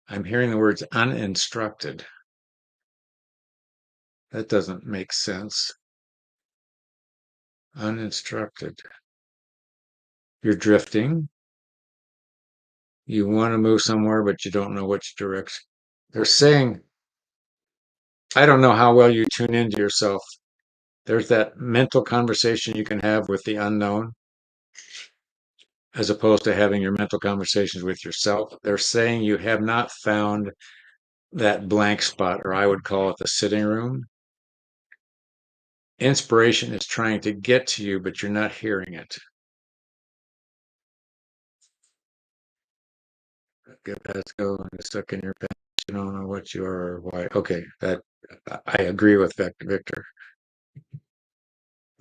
C: I'm hearing the words uninstructed. That doesn't make sense. Uninstructed. You're drifting. You want to move somewhere, but you don't know which direction. They're saying, I don't know how well you tune into yourself. There's that mental conversation you can have with the unknown as opposed to having your mental conversations with yourself. They're saying you have not found that blank spot, or I would call it the sitting room. Inspiration is trying to get to you, but you're not hearing it. Get that go and get stuck in your past. You don't know what you are or why. Okay, that I agree with Victor.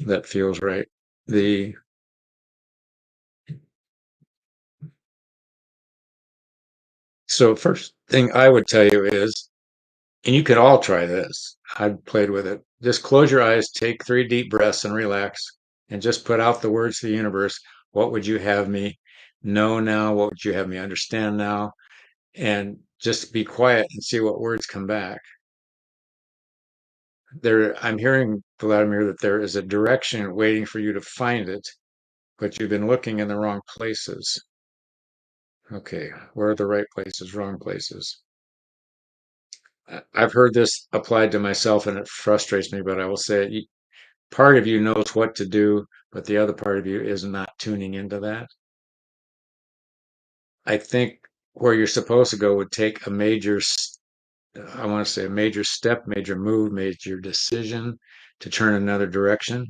C: That feels right. The So first thing I would tell you is, and you can all try this. I've played with it. Just close your eyes, take 3 deep breaths and relax and just put out the words to the universe. What would you have me know now? What would you have me understand now? And just be quiet and see what words come back. I'm hearing, Vladimir, that there is a direction waiting for you to find it, but you've been looking in the wrong places. Okay, where are the right places, wrong places? I've heard this applied to myself and it frustrates me, but I will say it. Part of you knows what to do, but the other part of you is not tuning into that. I think where you're supposed to go would take I want to say a major step, major move, major decision to turn another direction.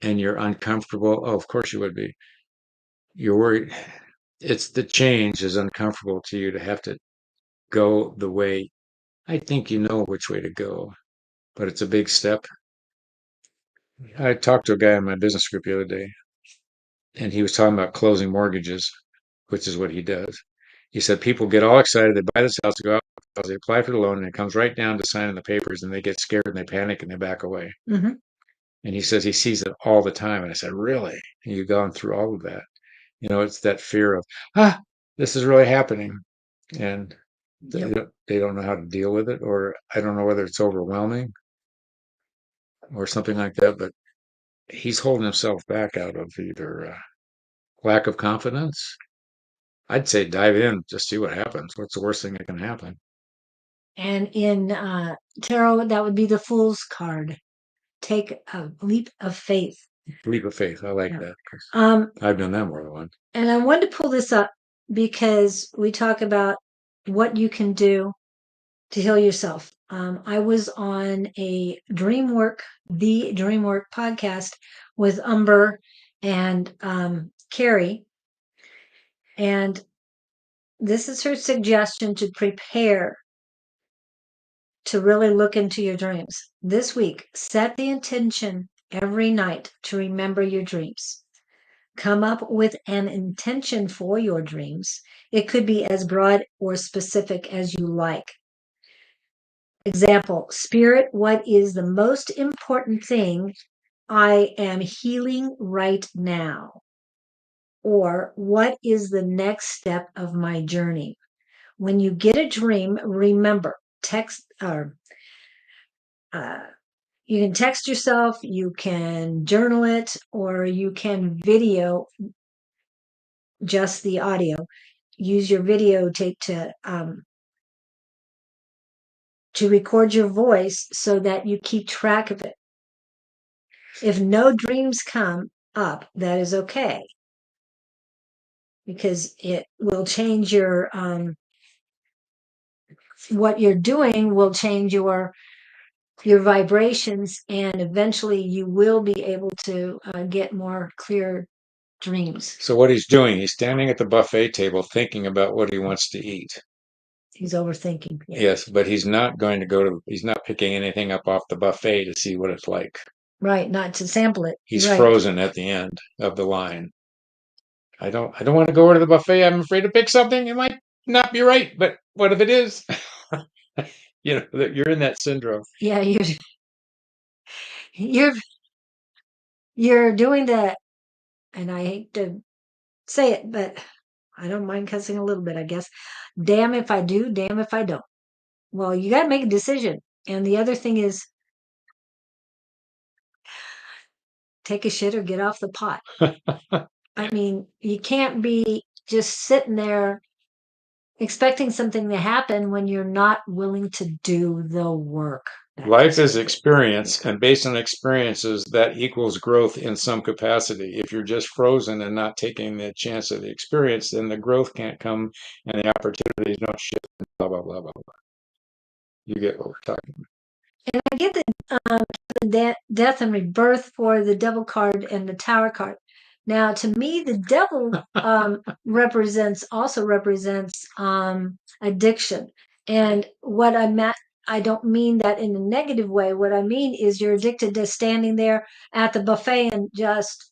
C: And you're uncomfortable. Oh, of course you would be. You're worried. It's the change is uncomfortable to you to have to go the way. I think you know which way to go, but it's a big step. I talked to a guy in my business group the other day, and he was talking about closing mortgages, which is what he does. He said people get all excited, they buy this house, they go out, they apply for the loan, and it comes right down to signing the papers, and they get scared and they panic and they back away.
A: Mm-hmm.
C: And he says he sees it all the time. And I said, really? And you've gone through all of that. It's that fear of, this is really happening. And they don't know how to deal with it, or I don't know whether it's overwhelming or something like that, but he's holding himself back out of either lack of confidence. I'd say dive in, just see what happens. What's the worst thing that can happen?
A: And in tarot, that would be the Fool's card. Take a leap of faith.
C: Leap of faith. I like that. I've done that more than once.
A: And I wanted to pull this up because we talk about what you can do to heal yourself. I was on the Dreamwork podcast with Umber and Carrie, and this is her suggestion to prepare to really look into your dreams. This week, set the intention every night to remember your dreams. Come up with an intention for your dreams. It could be as broad or specific as you like. Example, Spirit, what is the most important thing I am healing right now? Or what is the next step of my journey? When you get a dream, remember, text or uh, you can text yourself, you can journal it, or you can video just the audio. Use your videotape to record your voice so that you keep track of it. If no dreams come up, that is okay because it will change what you're doing will change your vibrations, and eventually you will be able to get more clear dreams.
C: So what he's doing, he's standing at the buffet table thinking about what he wants to eat.
A: He's overthinking. Yeah.
C: Yes, but he's not going to he's not picking anything up off the buffet to see what it's like.
A: Right, not to sample it.
C: He's
A: Right.
C: frozen at the end of the line. I don't want to go over to the buffet. I'm afraid to pick something. It might not be right, but what if it is? You're in that syndrome.
A: Yeah, you're you're doing that, and I hate to say it, but I don't mind cussing a little bit, I guess. Damn if I do, damn if I don't. Well, you got to make a decision. And the other thing is take a shit or get off the pot. I mean, you can't be just sitting there expecting something to happen when you're not willing to do the work.
C: Life is experience, and based on experiences, that equals growth in some capacity. If you're just frozen and not taking the chance of the experience, then the growth can't come and the opportunities don't shift, blah, blah, blah, blah, blah. You get what we're talking about.
A: And I get the death and rebirth for the devil card and the tower card. Now, to me, the devil also represents addiction. And what I don't mean that in a negative way. What I mean is you're addicted to standing there at the buffet and just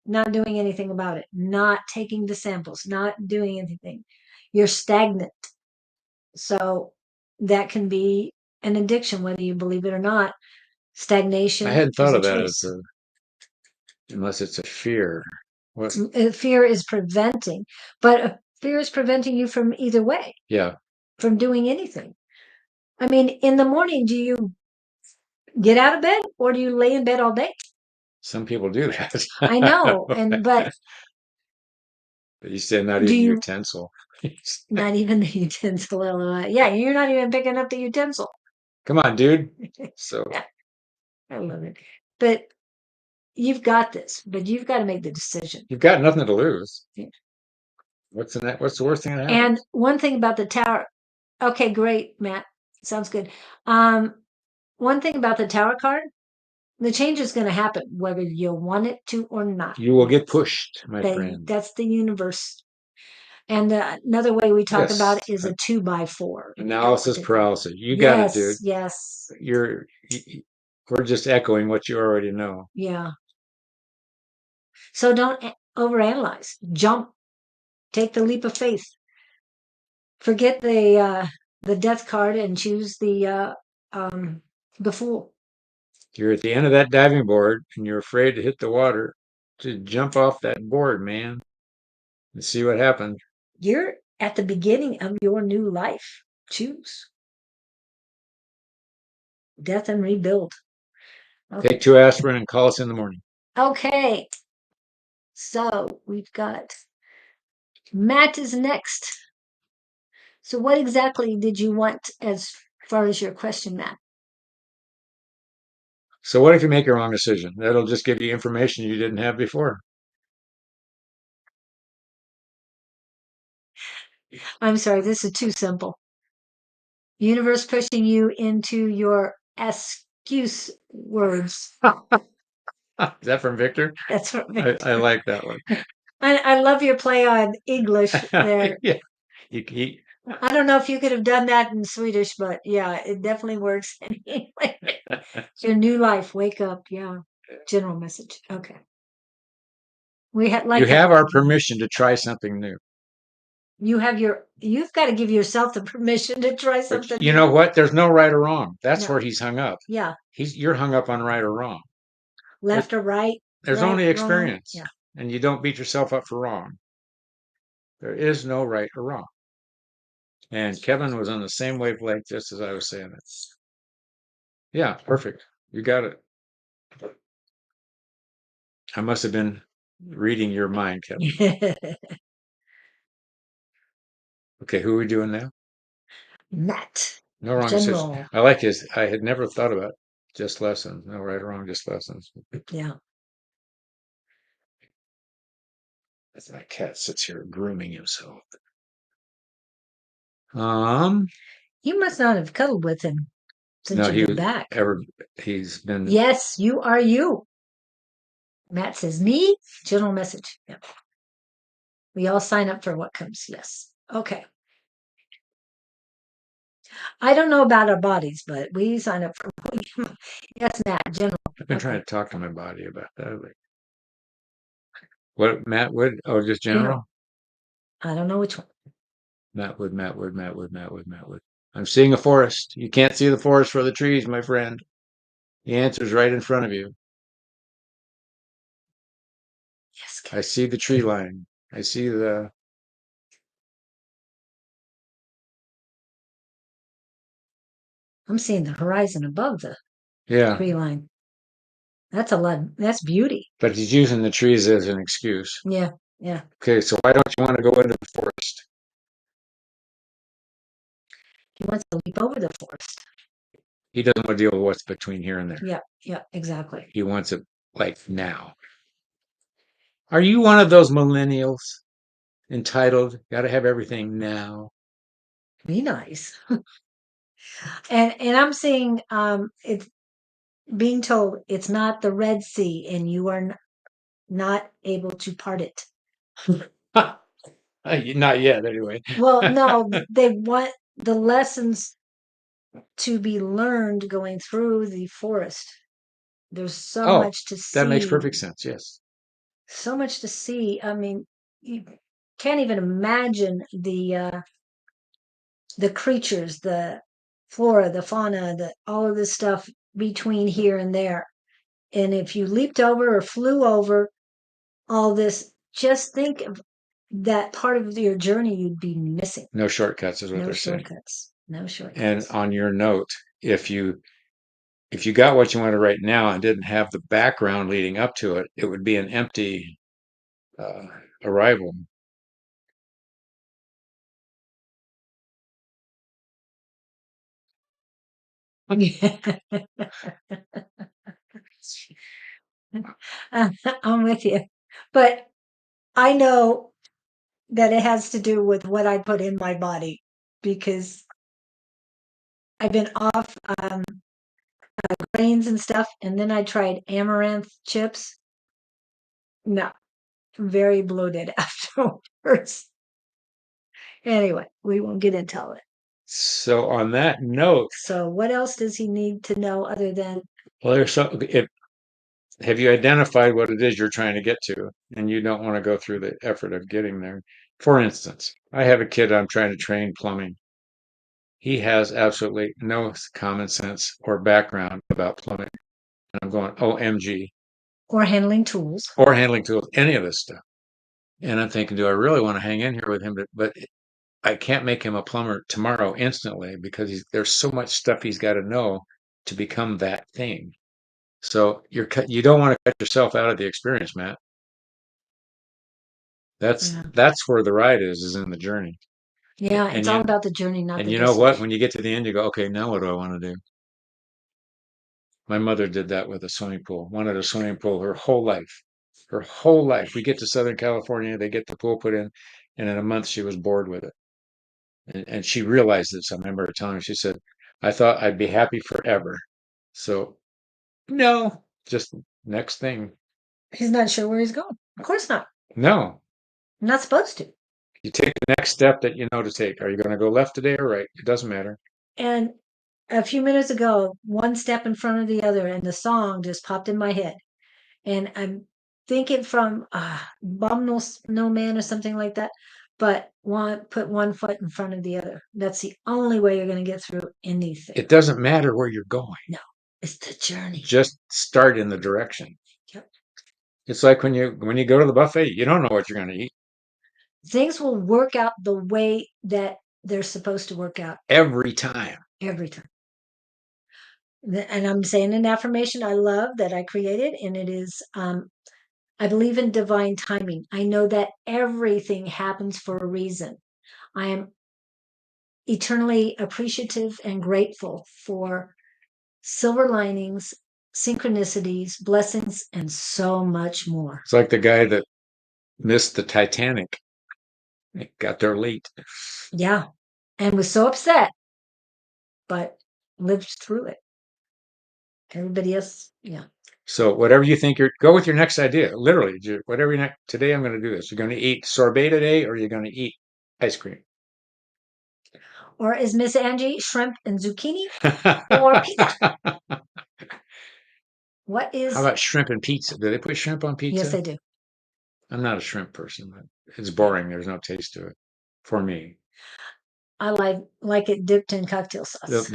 A: not doing anything about it, not taking the samples, not doing anything. You're stagnant. So that can be an addiction, whether you believe it or not.
C: I
A: Stagnation
C: hadn't
A: is
C: thought
A: a
C: of that
A: choice.
C: unless it's a fear. What?
A: Fear is preventing, but fear is preventing you from either way,
C: Yeah,
A: from doing anything. I mean, in the morning, do you get out of bed or do you lay in bed all day?
C: some people do that.
A: I know, but
C: You said not
A: do
C: even
A: you
C: utensil.
A: not even the utensil? Yeah, you're not even picking up the utensil.
C: Come on, dude. So
A: I love it, but you've got this. But you've got to make the decision.
C: you've got nothing to lose.
A: Yeah.
C: What's the worst thing that happens?
A: And one thing about the tower. Okay, great, Matt. Sounds good. One thing about the tower card, the change is going to happen whether you want it to or not.
C: You will get pushed, my friend.
A: That's the universe. And another way we talk
C: Yes.
A: about it is a 2x4.
C: Analysis paralysis. You got it, dude.
A: Yes.
C: We're just echoing what you already know.
A: Yeah. So don't overanalyze. Jump. Take the leap of faith. Forget the death card and choose the fool.
C: You're at the end of that diving board and you're afraid to hit the water. To jump off that board, man, and see what happens.
A: You're at the beginning of your new life. Choose. Death and rebuild.
C: Okay. Take 2 aspirin and call us in the morning.
A: Okay. So we've got Matt is next. So what exactly did you want as far as your question, Matt?
C: So what if you make a wrong decision? That'll just give you information you didn't have before.
A: I'm sorry, this is too simple. Universe pushing you into your excuse words.
C: Is that from Victor?
A: That's from Victor.
C: I like that one.
A: I love your play on English there.
C: Yeah.
A: I don't know if you could have done that in Swedish, but yeah, it definitely works in English. Your new life, wake up. Yeah. General message. Okay. We had like
C: You have our permission to try something new.
A: you've got to give yourself the permission to try
C: But
A: something
C: you know
A: new.
C: what? There's no right or wrong. That's
A: No,
C: where he's hung up.
A: yeah,
C: You're hung up on right or wrong. There,
A: left or right,
C: there's
A: right,
C: only
A: wrong.
C: experience,
A: Yeah.
C: and you don't beat yourself up for wrong. There is no right or wrong. And Kevin was on the same wavelength just as I was saying it. Yeah, perfect. You got it. I must have been reading your mind, Kevin. Okay, who are we doing now?
A: Matt,
C: No wrong decision.
A: general.
C: I like his. I had never thought about just lessons. No right or wrong, just lessons.
A: Yeah.
C: That's my cat sits here grooming himself. Um,
A: You must not have cuddled with him since
C: no,
A: you've
C: he
A: been
C: was
A: back.
C: ever. He's been.
A: Yes, you are you. Matt says, me, general message. Yeah. We all sign up for what comes. Yes. Okay. I don't know about our bodies, but we sign up for what we Yes, Matt, general.
C: I've been trying
A: Okay.
C: to talk to my body about that. Like, what Matt Wood? Oh, just
A: General.
C: general.
A: I don't know which one.
C: Matt Wood. Matt Wood. Matt Wood. Matt Wood. Matt Wood. I'm seeing a forest. You can't see the forest for the trees, my friend. The answer's right in front of you.
A: Yes.
C: I see the tree line. I see the.
A: I'm seeing the horizon above the
C: Yeah,
A: tree line. That's a lot. That's beauty.
C: but he's using the trees as an excuse.
A: Yeah. Yeah.
C: Okay, so why don't you want to go into the forest?
A: He wants to leap over the forest.
C: He doesn't want to deal with what's between here and there.
A: Yeah. Yeah. Exactly.
C: He wants it like now. Are you one of those millennials entitled, got to have everything now?
A: Be nice. And I'm seeing it's being told it's not the Red Sea and you are not able to part it.
C: Not yet, anyway.
A: Well, no, they want the lessons to be learned going through the forest. There's so
C: Oh,
A: much to
C: that makes
A: see,
C: perfect sense. Yes.
A: so much to see. I mean, you can't even imagine the creatures, the flora, the fauna, the all of this stuff between here and there. And if you leaped over or flew over all this, just think of that part of your journey you'd be missing.
C: No shortcuts is what
A: No
C: they're saying.
A: shortcuts. No
C: And
A: shortcuts.
C: on your note, if you got what you wanted right now and didn't have the background leading up to it, it would be an empty uh, arrival.
A: I'm with you. But I know that it has to do with what I put in my body because I've been off grains and stuff, and then I tried amaranth chips. No, very bloated afterwards. Anyway, we won't get into all it.
C: So on that note,
A: So, what else does he need to know other than
C: well, have you identified what it is you're trying to get to, and you don't want to go through the effort of getting there? For instance, I have a kid I'm trying to train plumbing. He has absolutely no common sense or background about plumbing. And I'm going, OMG,
A: or handling tools?
C: or handling tools, any of this stuff. And I'm thinking, do I really want to hang in here with him? But I can't make him a plumber tomorrow instantly because there's so much stuff he's got to know to become that thing. So you don't want to cut yourself out of the experience, Matt. That's
A: Yeah.
C: that's where the ride is in the journey.
A: Yeah,
C: And
A: it's all about the journey, not
C: and
A: the
C: you know what?
A: destination.
C: When you get to the end, you go, okay, now what do I want to do? My mother did that with a swimming pool. Wanted a swimming pool her whole life. Her whole life. We get to Southern California, they get the pool put in, and in a month she was bored with it. And she realized this. I remember her telling me, she said, I thought I'd be happy forever. So no, just next thing.
A: He's not sure where he's going. Of course not.
C: No,
A: Not supposed to.
C: you take the next step that you know to take. Are you going to go left today or right? It doesn't matter.
A: And a few minutes ago, one step in front of the other, and the song just popped in my head. And I'm thinking from Bum No Snowman or something like that. but put one foot in front of the other. That's the only way you're going to get through anything.
C: It doesn't matter where you're going.
A: No, it's the journey.
C: Just start in the direction.
A: Yep.
C: It's like when you go to the buffet, you don't know what you're going to eat.
A: Things will work out the way that they're supposed to work out
C: Every time.
A: every time. And I'm saying an affirmation I love that I created, and it is I believe in divine timing. I know that everything happens for a reason. I am eternally appreciative and grateful for silver linings, synchronicities, blessings, and so much more.
C: It's like the guy that missed the Titanic. It got there late.
A: Yeah. And was so upset, but lived through it. Everybody else, yeah.
C: So whatever you think go with your next idea. Literally, whatever today I'm going to do this. You're going to eat sorbet today, or you're going to eat ice cream.
A: Or is Miss Angie shrimp and zucchini or pizza? What is?
C: How about shrimp and pizza? Do they put shrimp on pizza?
A: Yes, they do.
C: I'm not a shrimp person, but it's boring. There's no taste to it for me.
A: I like it dipped in cocktail sauce.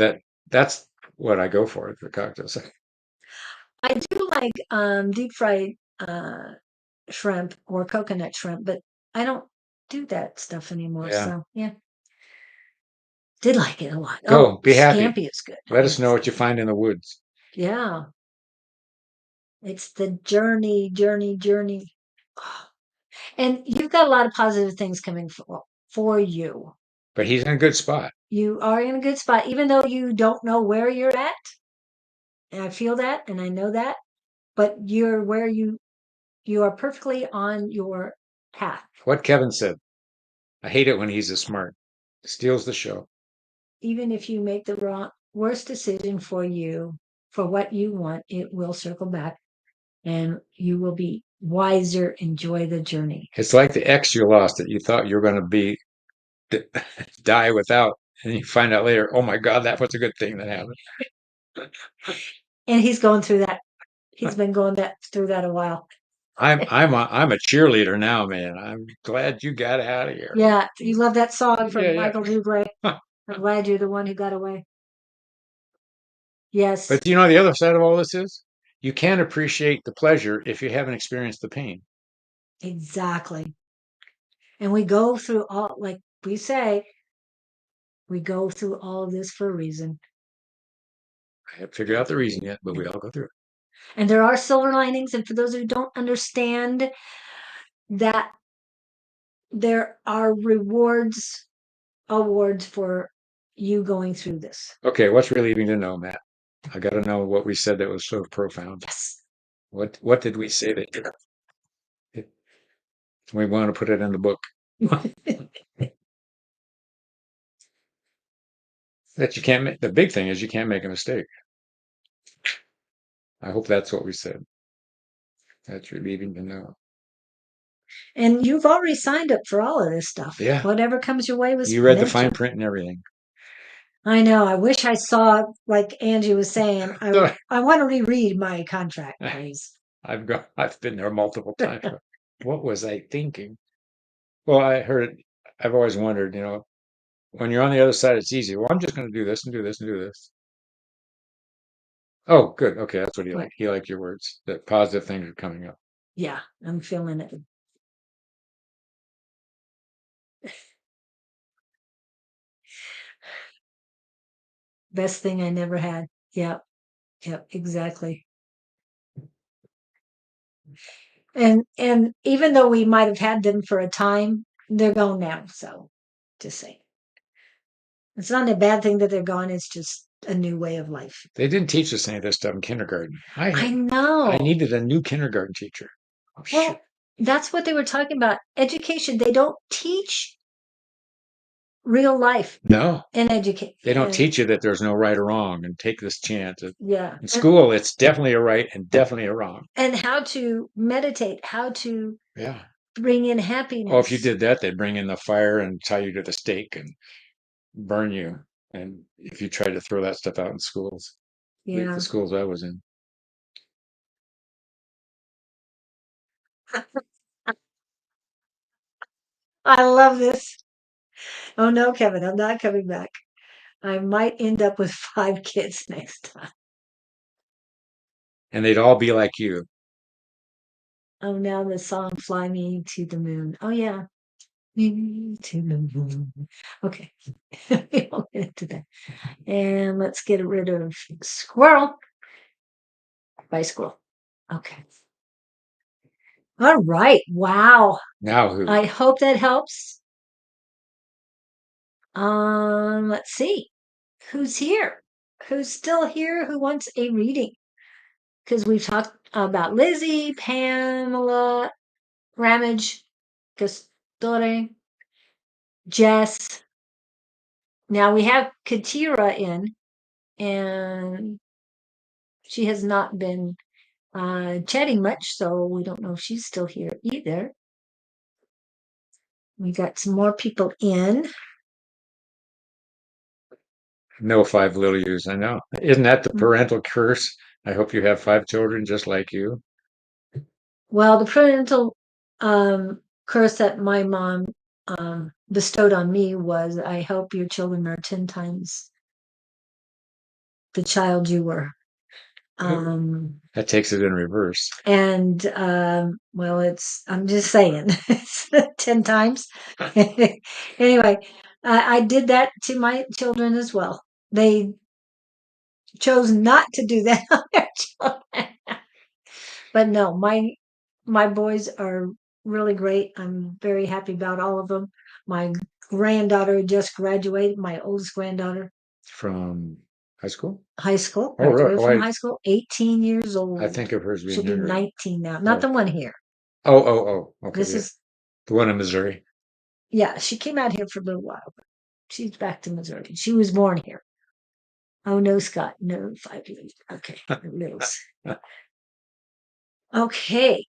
C: That's what I go for cocktail sauce.
A: I do like deep fried shrimp or coconut shrimp, but I don't do that stuff anymore.
C: Yeah.
A: So yeah, did like it a lot.
C: Go, be happy.
A: Scampi is good.
C: Let us know what you find in the woods.
A: Yeah, it's the journey. And you've got a lot of positive things coming for you.
C: But he's in a good spot.
A: You are in a good spot, even though you don't know where you're at. And I feel that, and I know that. But you're where you are perfectly on your path.
C: What Kevin said. I hate it when he's a smart. Steals the show.
A: Even if you make the worst decision for you, for what you want, it will circle back and you will be wiser. Enjoy the journey.
C: It's like the ex you lost that you thought you were going to die without. And you find out later, oh my God, that was a good thing that happened.
A: And he's going through that. He's been going through that a while.
C: I'm a cheerleader now, man. I'm glad you got out of here.
A: Yeah, you love that song from
C: Yeah.
A: Michael Bublé. I'm glad you're the one who got away. Yes.
C: But do you know the other side of all this is? You can't appreciate the pleasure if you haven't experienced the pain.
A: Exactly. And we go through all, like we say, we go through all of this for a reason.
C: I haven't figured out the reason yet, but we all go through it.
A: And there are silver linings. And for those who don't understand that there are awards for you going through this.
C: Okay, what's relieving to know, Matt? I got to know what we said that was so profound.
A: Yes.
C: What did we say that we want to put it in the book? That you can't make. The big thing is you can't make a mistake. I hope that's what we said. That's relieving to know.
A: And you've already signed up for all of this stuff.
C: Yeah.
A: Whatever comes your way was
C: You read
A: meant
C: the fine
A: to.
C: print and everything.
A: I know. I wish I saw, like Angie was saying, I want to reread my contract, please.
C: I've been there multiple times. What was I thinking? Well, I've always wondered, when you're on the other side, it's easy. Well, I'm just going to do this and do this and do this. Oh, good. Okay, that's what he liked. He liked your words. That positive things are coming up.
A: Yeah, I'm feeling it. Best thing I never had. Yep, exactly. And even though we might have had them for a time, they're gone now. So, just saying, it's not a bad thing that they're gone. It's just a new way of life.
C: They didn't teach us any of this stuff in kindergarten.
A: I know.
C: I needed a new kindergarten teacher. Oh,
A: well, that's what they were talking about. Education. They don't teach real life.
C: No.
A: In education.
C: They don't teach you that there's no right or wrong and take this chance.
A: Yeah.
C: In school, it's definitely a right and definitely a wrong.
A: And how to meditate, how to bring in happiness.
C: Oh, if you did that, they'd bring in the fire and tie you to the stake and burn you. And if you tried to throw that stuff out in schools, like the schools I was in.
A: I love this. Oh no, Kevin, I'm not coming back. I might end up with 5 kids next time.
C: And they'd all be like you.
A: Oh, now the song Fly Me to the Moon. Oh yeah. Me to the moon. Okay. We won't get into that. And let's get rid of squirrel. By squirrel. Okay. All right. Wow.
C: Now who?
A: I hope that helps. Let's see. Who's here? Who's still here? Who wants a reading? Because we've talked about Lizzie, Pamela, Ramage, Castore, Jess. Now we have Katira in, and she has not been chatting much, so we don't know if she's still here either. We got some more people in.
C: No 5 little yous. I know. Isn't that the parental curse? I hope you have 5 children just like you.
A: Well, the parental curse that my mom bestowed on me was, I hope your children are 10 times the child you were.
C: That takes it in reverse.
A: And well, I'm just saying, it's 10 times. Anyway, I did that to my children as well. They chose not to do that on their children. But no, my boys are really great. I'm very happy about all of them. My granddaughter just graduated, my oldest granddaughter,
C: From high school?
A: high school,
C: Oh, really?
A: graduated
C: Oh,
A: from high school, 18 years
C: I
A: old.
C: think of her as
A: She'll
C: being
A: be
C: younger.
A: 19 now. Not
C: Oh.
A: the one here.
C: Oh. Okay.
A: This
C: Yeah.
A: is,
C: The one in Missouri.
A: yeah, she came out here for a little while, but she's back to Missouri. She was born here. Oh no, Scott, no 5 years. Okay, littles. Okay,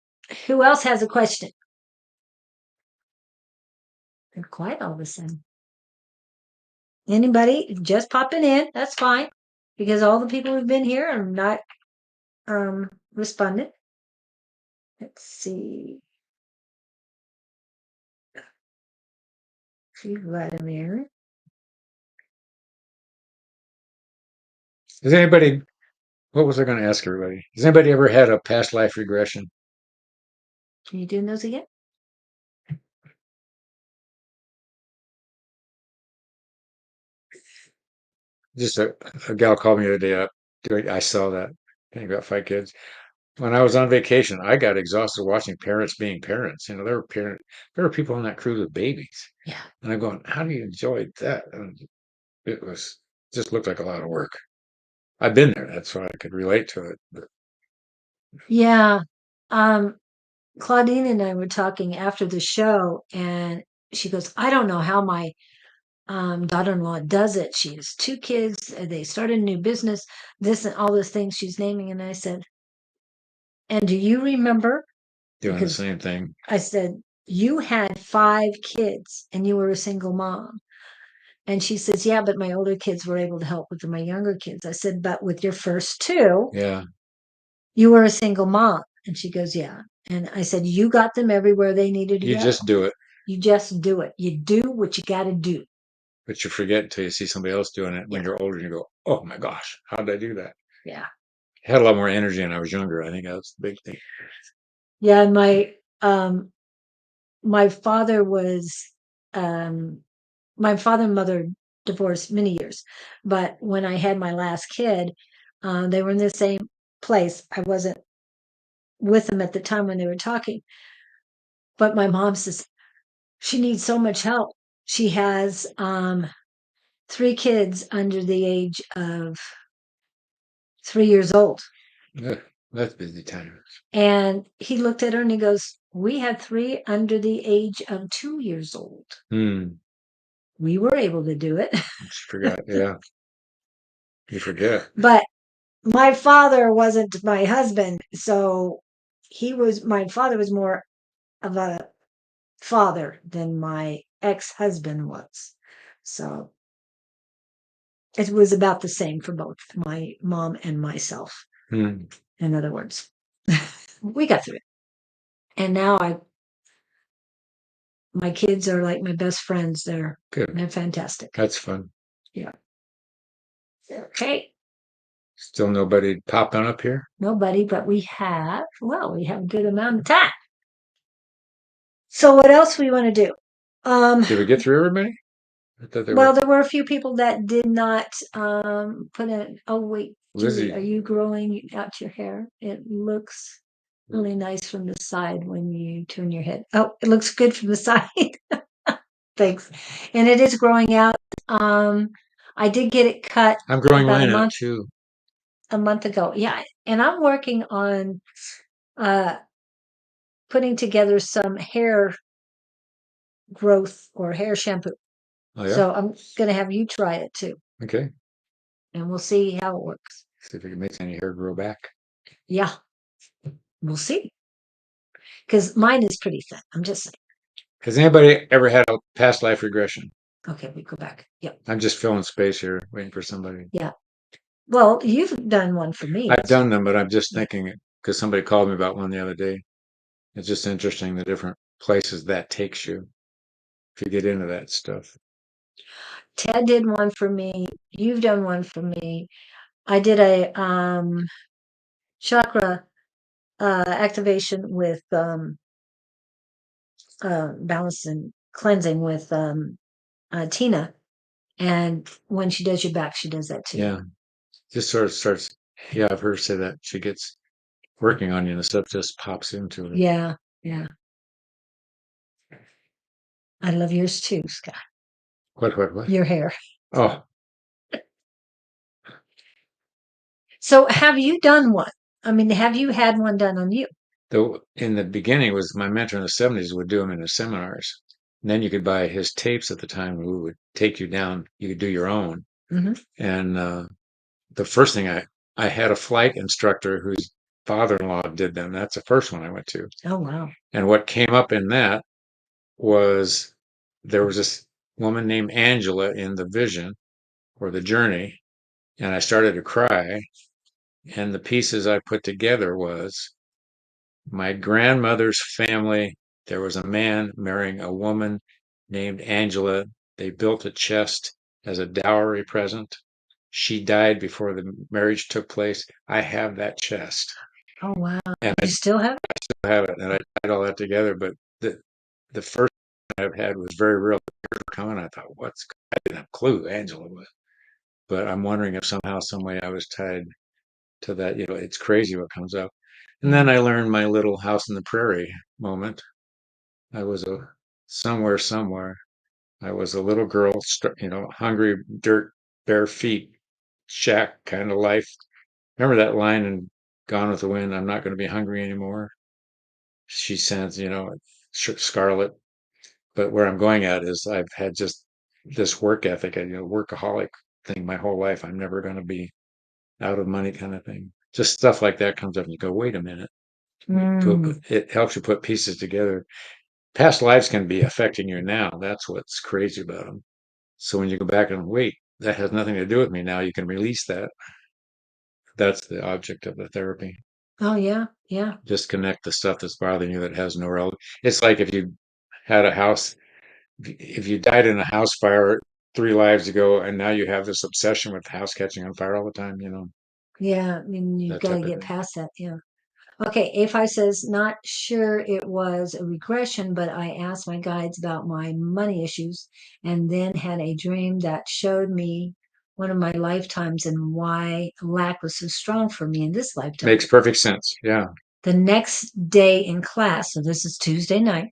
A: who else has a question? They're quiet all of a sudden. Anybody just popping in? That's fine, because all the people who've been here are not responded. Let's see. See Vladimir.
C: Has anybody, what was I going to ask everybody? Has anybody ever had a past life regression?
A: Can you do those again?
C: Just a gal called me the other day up. I saw that. I got 5 kids. When I was on vacation, I got exhausted watching parents being parents. There were people on that cruise with babies.
A: Yeah.
C: And I'm going, how do you enjoy that? And it was just looked like a lot of work. I've been there. That's why I could relate to it. But
A: Yeah. Claudine and I were talking after the show, and she goes, I don't know how my daughter-in-law does it. She has 2 kids. They started a new business, this and all those things she's naming. And I said, and do you remember?
C: doing the
A: Because
C: same thing.
A: I said, you had 5 kids and you were a single mom. And she says, yeah, but my older kids were able to help with my younger kids. I said, but with your first 2,
C: Yeah.
A: you were a single mom. And she goes, yeah. And I said, you got them everywhere they needed to
C: You
A: go.
C: just do it,
A: You just do it. You do what you got to do.
C: but you forget until you see somebody else doing it when
A: Yeah.
C: you're older and you go, oh my gosh, how did I do that?
A: Yeah.
C: I had a lot more energy when I was younger. I think that's the big thing.
A: Yeah. And my father was, um, my father and mother divorced many years. But when I had my last kid, they were in the same place. I wasn't with them at the time when they were talking. But my mom says she needs so much help. She has 3 kids under the age of 3 years old.
C: Ugh, that's busy time.
A: And he looked at her and he goes, we had 3 under the age of 2 years old. We were able to do it.
C: Forgot. Yeah. You forget.
A: But my father wasn't my husband. So my father was more of a father than my ex-husband was. So it was about the same for both my mom and myself. In other words, we got through it. And now My kids are like my best friends. They're
C: Good.
A: fantastic.
C: That's fun.
A: Yeah. Okay.
C: Still nobody popping up here?
A: Nobody, but we have a good amount of time. So what else we want to do?
C: Did we get through everybody? I thought there
A: Well,
C: were
A: there were a few people that did not put in. Oh wait, Julie,
C: Lizzie.
A: are you growing out your hair? It looks really nice from the side when you turn your head. Oh, it looks good from the side. Thanks. And it is growing out. I did get it cut
C: I'm growing
A: about
C: mine out too.
A: a month ago. Yeah, and I'm working on uh putting together some hair growth or hair shampoo.
C: Oh yeah?
A: So I'm gonna have you try it too,
C: Okay.
A: and we'll see how it works.
C: See if it makes any hair grow back.
A: Yeah, we'll see. Because mine is pretty thin. I'm just saying.
C: Has anybody ever had a past life regression?
A: Okay, we go back. Yep.
C: I'm just filling space here, waiting for somebody.
A: Yeah. Well, you've done one for me.
C: I've done them, but I'm just thinking because somebody called me about one the other day. It's just interesting the different places that takes you if you get into that stuff.
A: Ted did one for me. You've done one for me. I did a chakra activation with balance and cleansing with Tina. And when she does your back, she does that too.
C: Yeah. Just sort of starts. Yeah, I've heard her say that she gets working on you and the stuff just pops into her.
A: Yeah, yeah. I love yours too, Scott.
C: What?
A: Your hair.
C: Oh,
A: So have you done one? I mean, have you had one done on you?
C: though in the beginning was my mentor in the 70s would do them in his seminars. And then you could buy his tapes at the time who would take you down. You could do your own.
A: Hmm.
C: And the first thing I had a flight instructor whose father-in-law did them. That's the first one I went to.
A: Oh, wow.
C: And what came up in that was there was this woman named Angela in the vision or the journey, and I started to cry. And the pieces I put together was my grandmother's family. There was a man marrying a woman named Angela. They built a chest as a dowry present. She died before the marriage took place. I have that chest,
A: Oh, wow.
C: and
A: You
C: I
A: still have it?
C: still have it, and I tied all that together. But the first I've had was very real. Coming, I thought, what's? I didn't have a clue who Angela was, but I'm wondering if somehow, some way, I was tied to that. It's crazy what comes up. And then I learned my little house in the prairie moment. I was somewhere. I was a little girl, hungry, dirt, bare feet, shack kind of life. Remember that line in Gone with the Wind? I'm not going to be hungry anymore. She sends, Scarlet. But where I'm going at is I've had just this work ethic, workaholic thing my whole life. I'm never going to be out of money kind of thing. Just stuff like that comes up and you go, wait a minute.
A: Mm.
C: It helps you put pieces together. Past lives can be affecting you now. That's what's crazy about them. So when you go back and wait, that has nothing to do with me now. You can release that. That's the object of the therapy.
A: Oh, yeah. Yeah.
C: Disconnect the stuff that's bothering you that has no relevance. It's like if you had a house, if you died in a house fire 3 lives ago, and now you have this obsession with the house catching on fire all the time,
A: Yeah. I mean, you've
C: that
A: got to
C: type of
A: get
C: thing.
A: past that. Yeah. Okay. A5 says, not sure it was a regression, but I asked my guides about my money issues and then had a dream that showed me one of my lifetimes and why lack was so strong for me in this lifetime.
C: Makes perfect sense. Yeah.
A: The next day in class, so this is Tuesday night,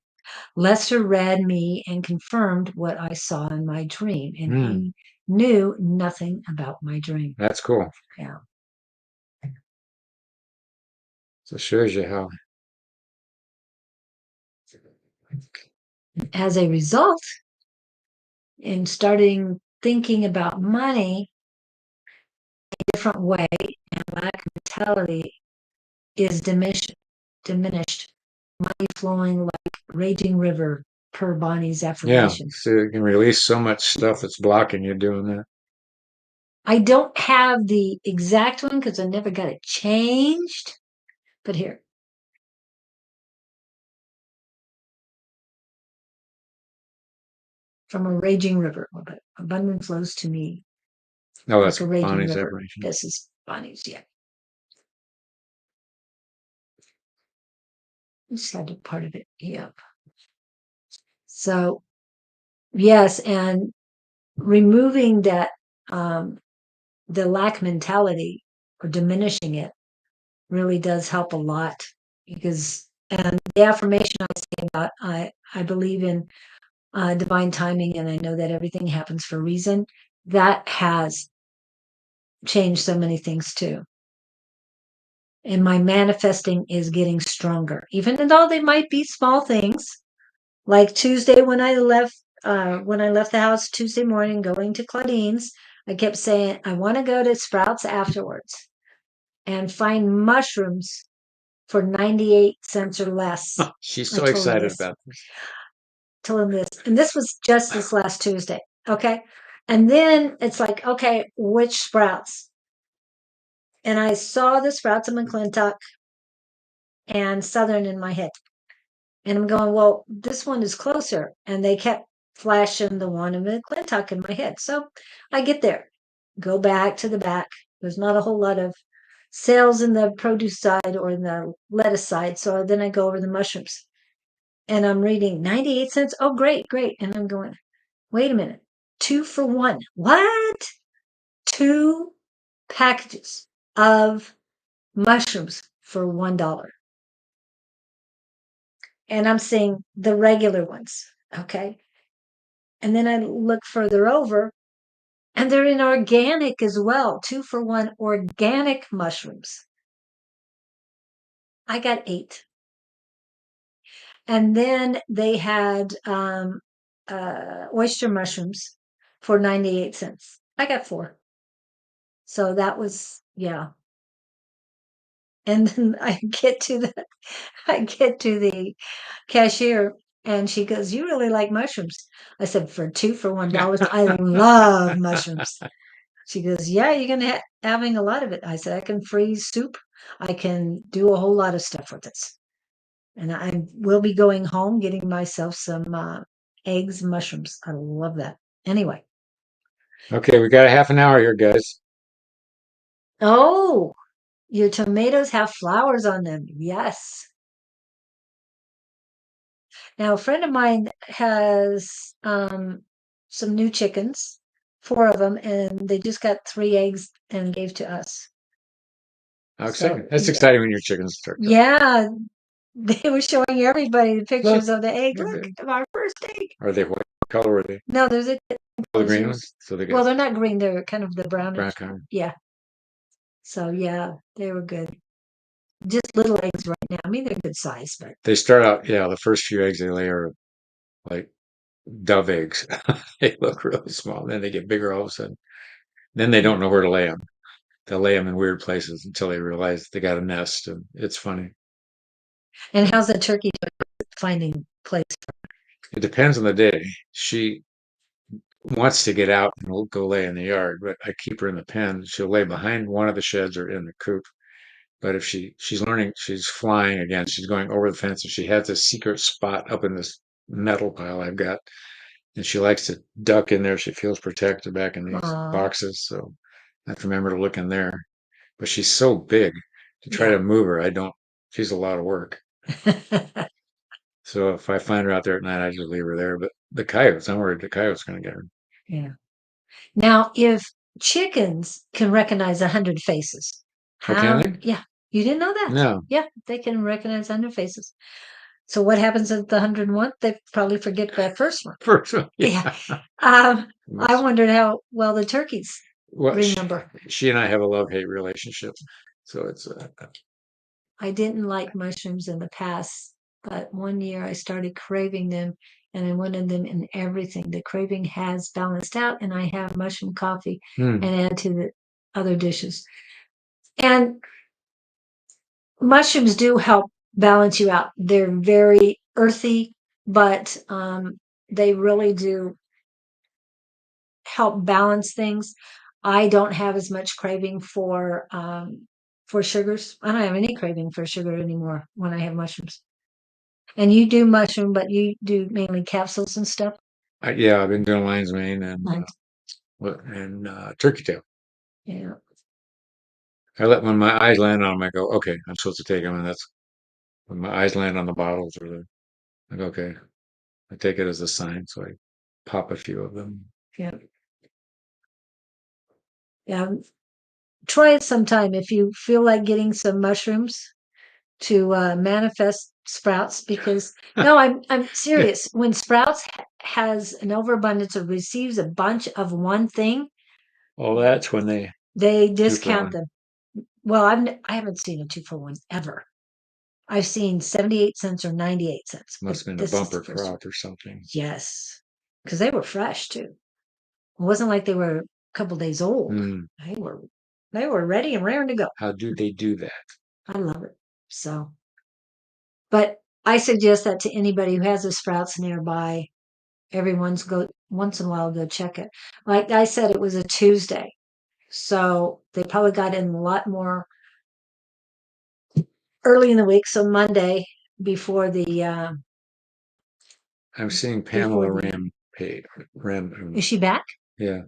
A: Lester read me and confirmed what I saw in my dream, and
C: Mm,
A: he knew nothing about my dream.
C: that's cool.
A: Yeah.
C: So it shows you how.
A: As a result, in starting thinking about money a different way, and lack mentality is diminished, money flowing like raging river per Bonnie's
C: Yeah.
A: affirmation.
C: So you can release so much stuff that's blocking you doing that.
A: I don't have the exact one because I never got it changed, but here. from a raging river. Abundance flows to me
C: No,
A: like
C: that's
A: a raging
C: Bonnie's
A: river.
C: affirmation.
A: This is Bonnie's, yeah. Just had to part of it. Yep. So yes, and removing that the lack mentality or diminishing it really does help a lot because and the affirmation I say about I believe in divine timing and I know that everything happens for a reason. That has changed so many things too. And my manifesting is getting stronger, even though they might be small things. Like Tuesday when I left the house Tuesday morning going to Claudene's, I kept saying I want to go to Sprouts afterwards and find mushrooms for 98 cents or less.
C: She's
A: I
C: so excited about this.
A: told him this, and this was just this last Tuesday. Okay. And then it's like, okay, which Sprouts? And I saw the Sprouts in McClintock and Southern in my head. And I'm going, well, this one is closer. And they kept flashing the one in McClintock in my head. So I get there, go back to the back. There's not a whole lot of sales in the produce side or in the lettuce side. So then I go over the mushrooms and I'm reading 98 cents. Oh, great, great. And I'm going, wait a minute, 2 for 1. What? 2 packages of mushrooms for $1. And I'm seeing the regular ones. Okay. And then I look further over and they're in organic as well. 2 for 1 organic mushrooms. I got 8. And then they had oyster mushrooms for 98 cents. I got 4. So that was, yeah. And then I get to the cashier and she goes, you really like mushrooms. I said, for 2 for $1, I love mushrooms. She goes, yeah, you're going to having a lot of it. I said, I can freeze soup. I can do a whole lot of stuff with this. And I will be going home, getting myself some eggs, mushrooms. I love that. Anyway.
C: Okay, we got a half an hour here, guys.
A: Oh, your tomatoes have flowers on them. Yes. Now, a friend of mine has some new chickens, 4 of them, and they just got 3 eggs and gave to us.
C: How
A: So,
C: exciting. That's exciting when your chickens start.
A: yeah, they were showing everybody the
C: Look,
A: pictures of the egg.
C: they're
A: Look,
C: big.
A: our first egg.
C: Are they what color are they?
A: No, there's a
C: Oh, the
A: colors.
C: green ones? So they
A: Well,
C: get
A: they're not green. They're kind of the brownish.
C: brown color.
A: Yeah. So, yeah, they were good. Just little eggs right now. I mean, they're good size, but
C: They start out, yeah, the first few eggs they lay are like dove eggs. They look really small. Then they get bigger all of a sudden. Then they don't know where to lay them. They'll lay them in weird places until they realize they got a nest, and it's funny.
A: and how's the turkey finding place?
C: It depends on the day. She wants to get out and will go lay in the yard, but I keep her in the pen. She'll lay behind one of the sheds or in the coop. But if she's learning, she's flying again. She's going over the fence, and she has a secret spot up in this metal pile I've got, and she likes to duck in there. She feels protected back in these
A: Aw.
C: boxes, so I have to remember to look in there. But she's so big to try
A: Yeah.
C: to move her. I don't. She's a lot of work. So if I find her out there at night, I just leave her there. But the coyotes, I'm worried the coyote's going to get her.
A: Yeah. Now, if chickens can recognize 100 faces,
C: Oh, can they?
A: yeah, you didn't know that?
C: No.
A: Yeah, they can recognize 100 faces. So what happens at the 101th? They probably forget that first one.
C: First one,
A: Yeah.
C: yeah.
A: I wondered how well the turkeys
C: Well,
A: remember.
C: she and I have a love-hate relationship, so it's
A: I didn't like mushrooms in the past, but one year I started craving them and I wanted them in everything. The craving has balanced out and I have mushroom coffee and add to the other dishes. And mushrooms do help balance you out. They're very earthy, but they really do help balance things. I don't have as much craving for sugars. I don't have any craving for sugar anymore when I have mushrooms. And you do mushroom, but you do mainly capsules and stuff.
C: Yeah, I've been doing lion's mane and
A: Like,
C: turkey tail.
A: yeah,
C: When my eyes land on them, I go, okay, I'm supposed to take them, and that's when my eyes land on the bottles I go, okay, I take it as a sign, so I pop a few of them.
A: yeah, yeah. Try it sometime if you feel like getting some mushrooms to manifest sprouts. Because no, I'm
C: Yeah.
A: serious. When sprouts has an overabundance or receives a bunch of one thing,
C: Well, that's when they
A: they
C: two for
A: discount
C: one.
A: them. Well, I haven't seen a 2-for-1 ever. I've seen 78 cents or 98 cents, but
C: Must have been a
A: this is the
C: bumper
A: first one.
C: crop or something.
A: Yes, because they were fresh too. It wasn't like they were a couple days old.
C: Hmm.
A: They were they were ready and raring to go.
C: How do they do that?
A: I love it. So, but I suggest that to anybody who has the sprouts nearby. Everyone's go once in a while go check it. Like I said, it was a Tuesday, so they probably got in a lot more early in the week. So Monday before the
C: I'm seeing
A: before
C: Pamela
A: the
C: Ram.
A: is she back?
C: Yeah.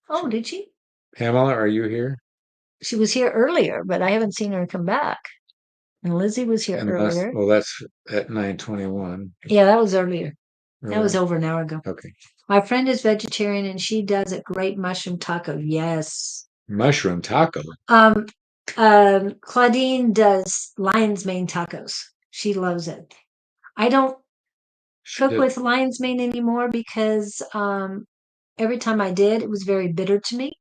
A: Oh, did she?
C: Pamela, are you here?
A: She was here earlier, but I haven't seen her come back. And Lizzie was here earlier.
C: Well, that's at 9:21.
A: Yeah, that was earlier. That was
C: Really?
A: over an hour ago.
C: Okay.
A: My friend is vegetarian and she does a great mushroom taco. Yes.
C: Mushroom taco.
A: Um, Claudine does lion's mane tacos. She loves it. I don't cook
C: Is
A: with lion's mane anymore because every time I did, it was very bitter to me.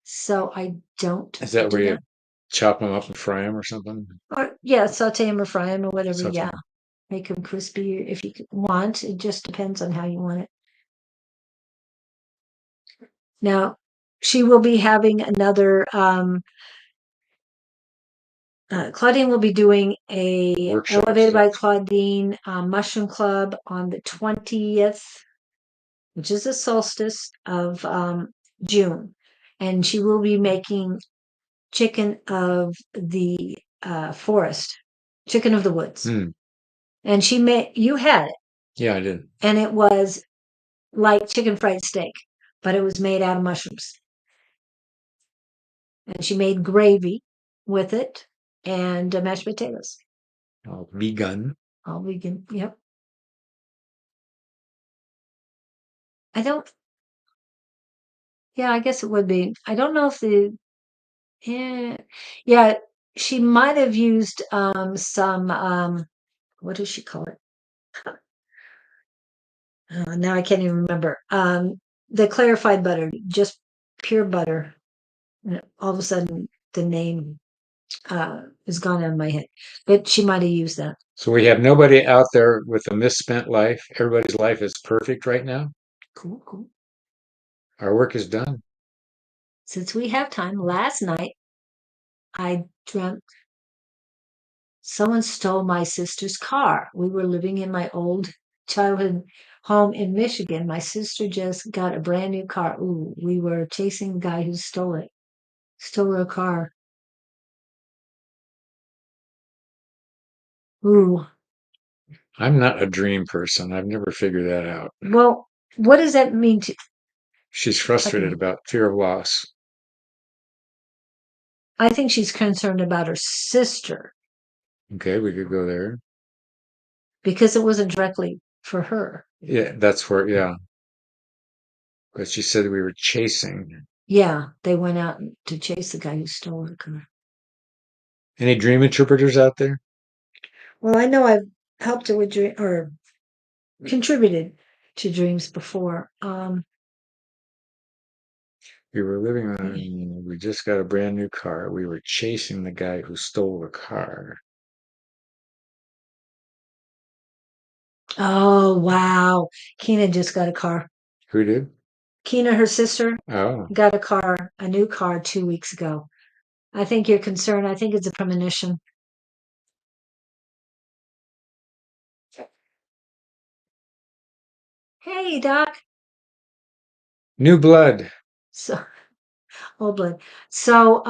A: So I don't
C: that
A: do
C: where you
A: that.
C: chop them up and fry them or something?
A: Or yeah, saute them or fry them or whatever.
C: Saute
A: Yeah,
C: 'em.
A: make them crispy if you want. It just depends on how you want it. Now, she will be having another. Claudine will be doing a
C: Workshop
A: Elevated
C: stuff.
A: by Claudine Mushroom Club on the 20th, which is the solstice of June, and she will be making chicken of the forest, chicken of the woods,
C: Hmm.
A: and she made you had it,
C: Yeah, I did.
A: and it was like chicken fried steak, but it was made out of mushrooms. And she made gravy with it and mashed potatoes.
C: Vegan.
A: All vegan. Yep. I don't, yeah, I guess it would be. I don't know if yeah, yeah, she might have used some, what does she call it? Now I can't even remember. The clarified butter, just pure butter. And all of a sudden, the name is gone out of my head, but she might have used that.
C: So we have nobody out there with a misspent life. Everybody's life is perfect right now.
A: Cool, cool.
C: Our work is done.
A: Since we have time, last night I dreamt someone stole my sister's car. We were living in my old childhood home in Michigan. My sister just got a brand new car. Ooh, we were chasing the guy who stole it, stole her car. Ooh,
C: I'm not a dream person. I've never figured that out.
A: well, what does that mean to
C: She's frustrated
A: Claudine?
C: about fear of loss.
A: I think she's concerned about her sister
C: Okay, we could go there.
A: because it wasn't directly for her.
C: Yeah, that's where, yeah. But she said we were chasing.
A: Yeah, they went out to chase the guy who stole her car.
C: Any dream interpreters out there?
A: Well, I know I've helped her with dream or contributed to dreams before.
C: We were living on, we just got a brand new car. We were chasing the guy who stole the car.
A: Oh, wow. Keena just got a car.
C: Who did?
A: Keena, her sister,
C: Oh,
A: got a new car 2 weeks ago. I think you're concerned. I think it's a premonition. Hey, Doc.
C: new blood.
A: So, old blood. So,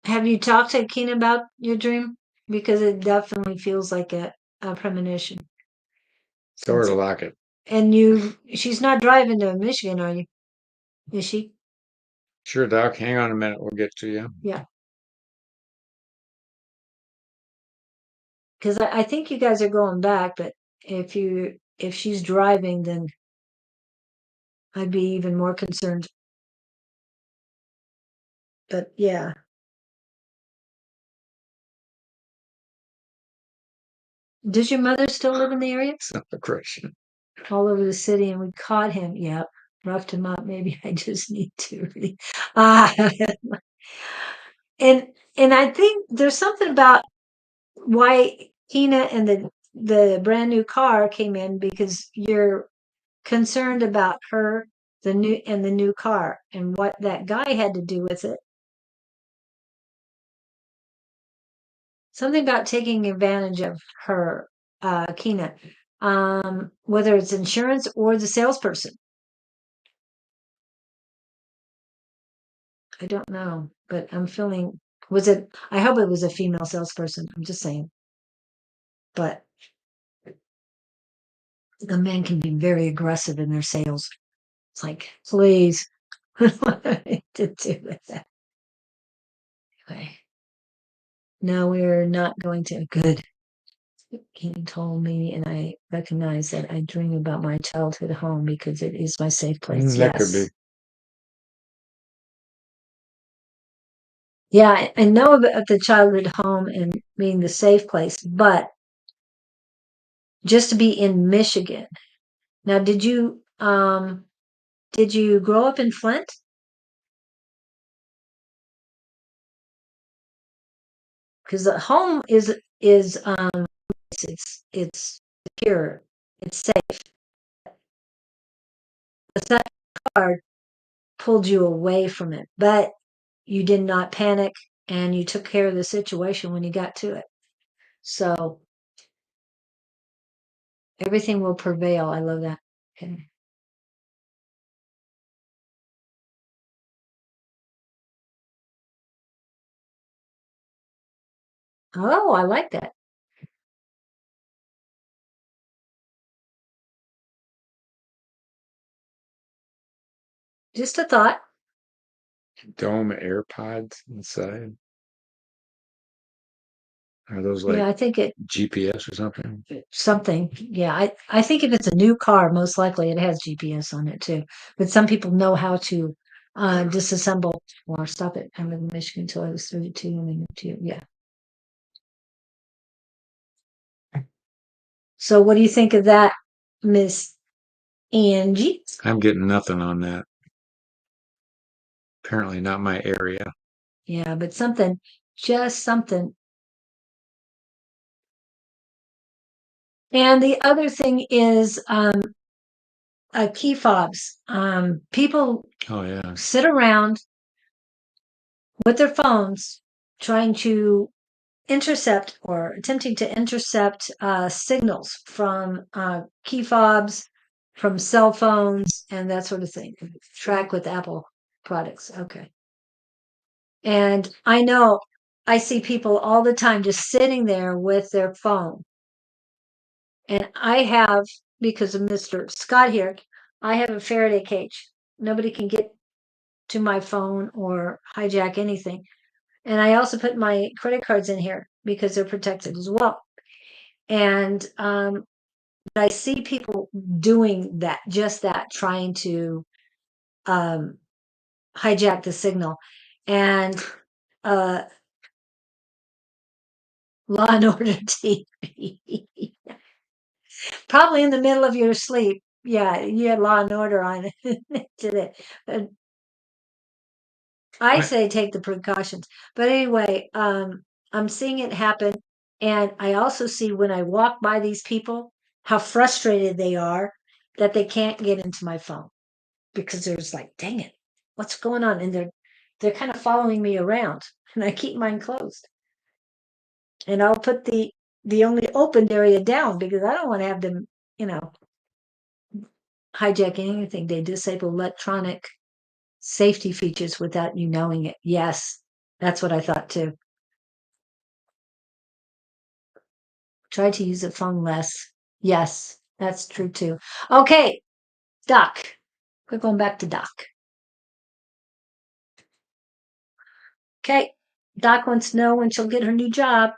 A: have you talked to Keena about your dream? Because it definitely feels like a premonition.
C: Tell her
A: Since
C: to
A: it,
C: lock it.
A: And she's not driving to Michigan, are you? Is she?
C: Sure, Doc. Hang on a minute. We'll get to you.
A: Yeah. Because I think you guys are going back, but if she's driving, then I'd be even more concerned. But yeah. Does your mother still live in the area?
C: It's not a question.
A: All over the city, and we caught him. Yep. Roughed him up. Maybe I just need to really. Ah, and I think there's something about why Tina and the brand new car came in because you're concerned about her, the new car, and what that guy had to do with it. Something about taking advantage of her, Kina, whether it's insurance or the salesperson. I don't know, but I'm feeling. Was it? I hope it was a female salesperson. I'm just saying, but the men can be very aggressive in their sales. It's like, please, what do I to do with that? Anyway, no, we're not going to. Good. He told me, and I recognize that I dream about my childhood home because it is my safe place.
C: That could be.
A: Yes. Yeah, I know about the childhood home and being the safe place, but just to be in Michigan. Now, did you grow up in Flint? Because the home is it's secure, it's safe. The second card pulled you away from it, but you did not panic and you took care of the situation when you got to it. So everything will prevail. I love that. Okay. Oh, I like that. Just a thought.
C: Dome AirPods inside. Are those
A: Yeah,
C: like
A: I think it
C: GPS or something?
A: something. Yeah, I think if it's a new car, most likely it has GPS on it too. But some people know how to disassemble or stop it. I lived in Michigan until I was 32 and then moved here. Yeah. So what do you think of that, Miss Angie?
C: I'm getting nothing on that. Apparently not my area.
A: Yeah, but something, just something. And the other thing is key fobs. People
C: Oh yeah.
A: sit around with their phones trying to intercept or attempting to intercept signals from key fobs, from cell phones, and that sort of thing. Track with Apple products. Okay. And I know I see people all the time just sitting there with their phone. And I have, because of Mr. Scott here, I have a Faraday cage. Nobody can get to my phone or hijack anything. And I also put my credit cards in here because they're protected as well. And I see people doing that, just that, trying to um, hijack the signal. And uh, Law and Order TV, probably in the middle of your sleep. Yeah, you had Law and Order on today. I say take the precautions. But anyway, I'm seeing it happen. And I also see when I walk by these people how frustrated they are that they can't get into my phone because there's like, dang it, what's going on? And they're kind of following me around and I keep mine closed. And I'll put the only opened area down because I don't want to have them, you know, hijacking anything. They disable electronic safety features without you knowing it. Yes, that's what I thought too. Try to use the phone less. Yes. That's true too. Okay, Doc. We're going back to Doc. Okay. Doc wants to know when she'll get her new job.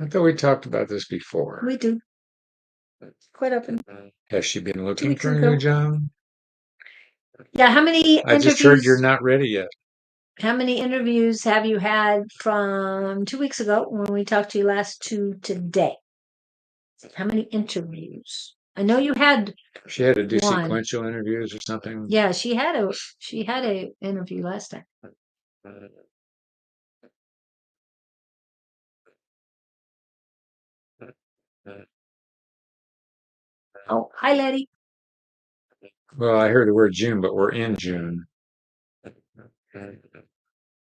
C: I thought we talked about this before.
A: We do. Quite often.
C: Has she been
A: 2
C: looking
A: weeks
C: for a
A: ago.
C: new job?
A: Yeah, how many
C: I just heard you're
A: interviews?
C: not ready yet.
A: How many interviews have you had from 2 weeks ago when we talked to you last to today? How many interviews? I know you had
C: She had to do
A: one.
C: sequential interviews or something.
A: Yeah, she had a interview last time. Oh, hi, Letty.
C: Well, I heard the word June, but we're in June.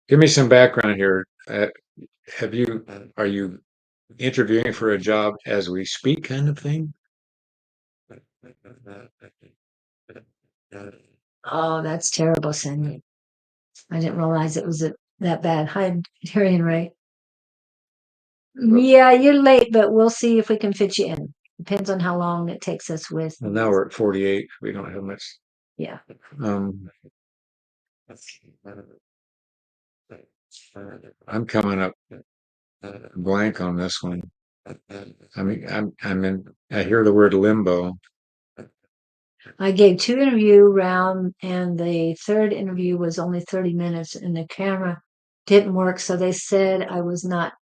C: Give me some background here. Are you interviewing for a job as we speak kind of thing?
A: Oh, that's terrible, Cindy. I didn't realize it was that bad. Hi, Darian Ray. Yeah, you're late, but we'll see if we can fit you in. Depends on how long it takes us with.
C: Well, now we're at 48. We don't have much.
A: Yeah.
C: Um, I'm coming up blank on this one. I mean, I'm in. I hear the word limbo.
A: I gave 2 interview round, and the third interview was only 30 minutes, and the camera didn't work. So they said I was not.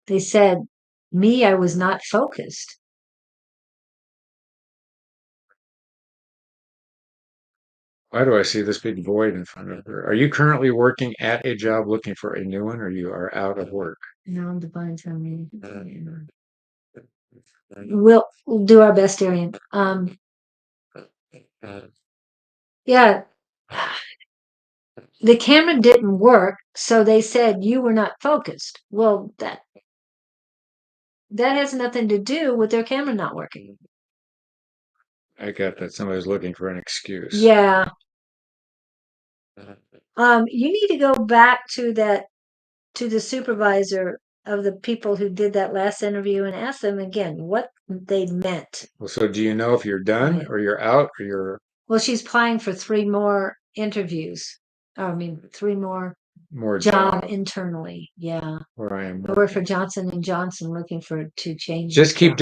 A: They said I was not focused.
C: Why do I see this big void in front of her? Are you currently working at a job looking for a new one, or you are out of work?
A: No, divine timing. We'll do our best, Darian. Yeah, the camera didn't work, so they said you were not focused. Well, that has nothing to do with their camera not working.
C: I got that somebody's looking for an excuse.
A: Yeah. You need to go back to the supervisor of the people who did that last interview and ask them again what they meant.
C: Well, so do you know if you're done or you're out or you're
A: Well, she's applying for 3 more interviews. I mean, 3 more
C: more
A: job internally. Yeah.
C: where I am
A: I work for Johnson and Johnson looking to change.
C: Just keep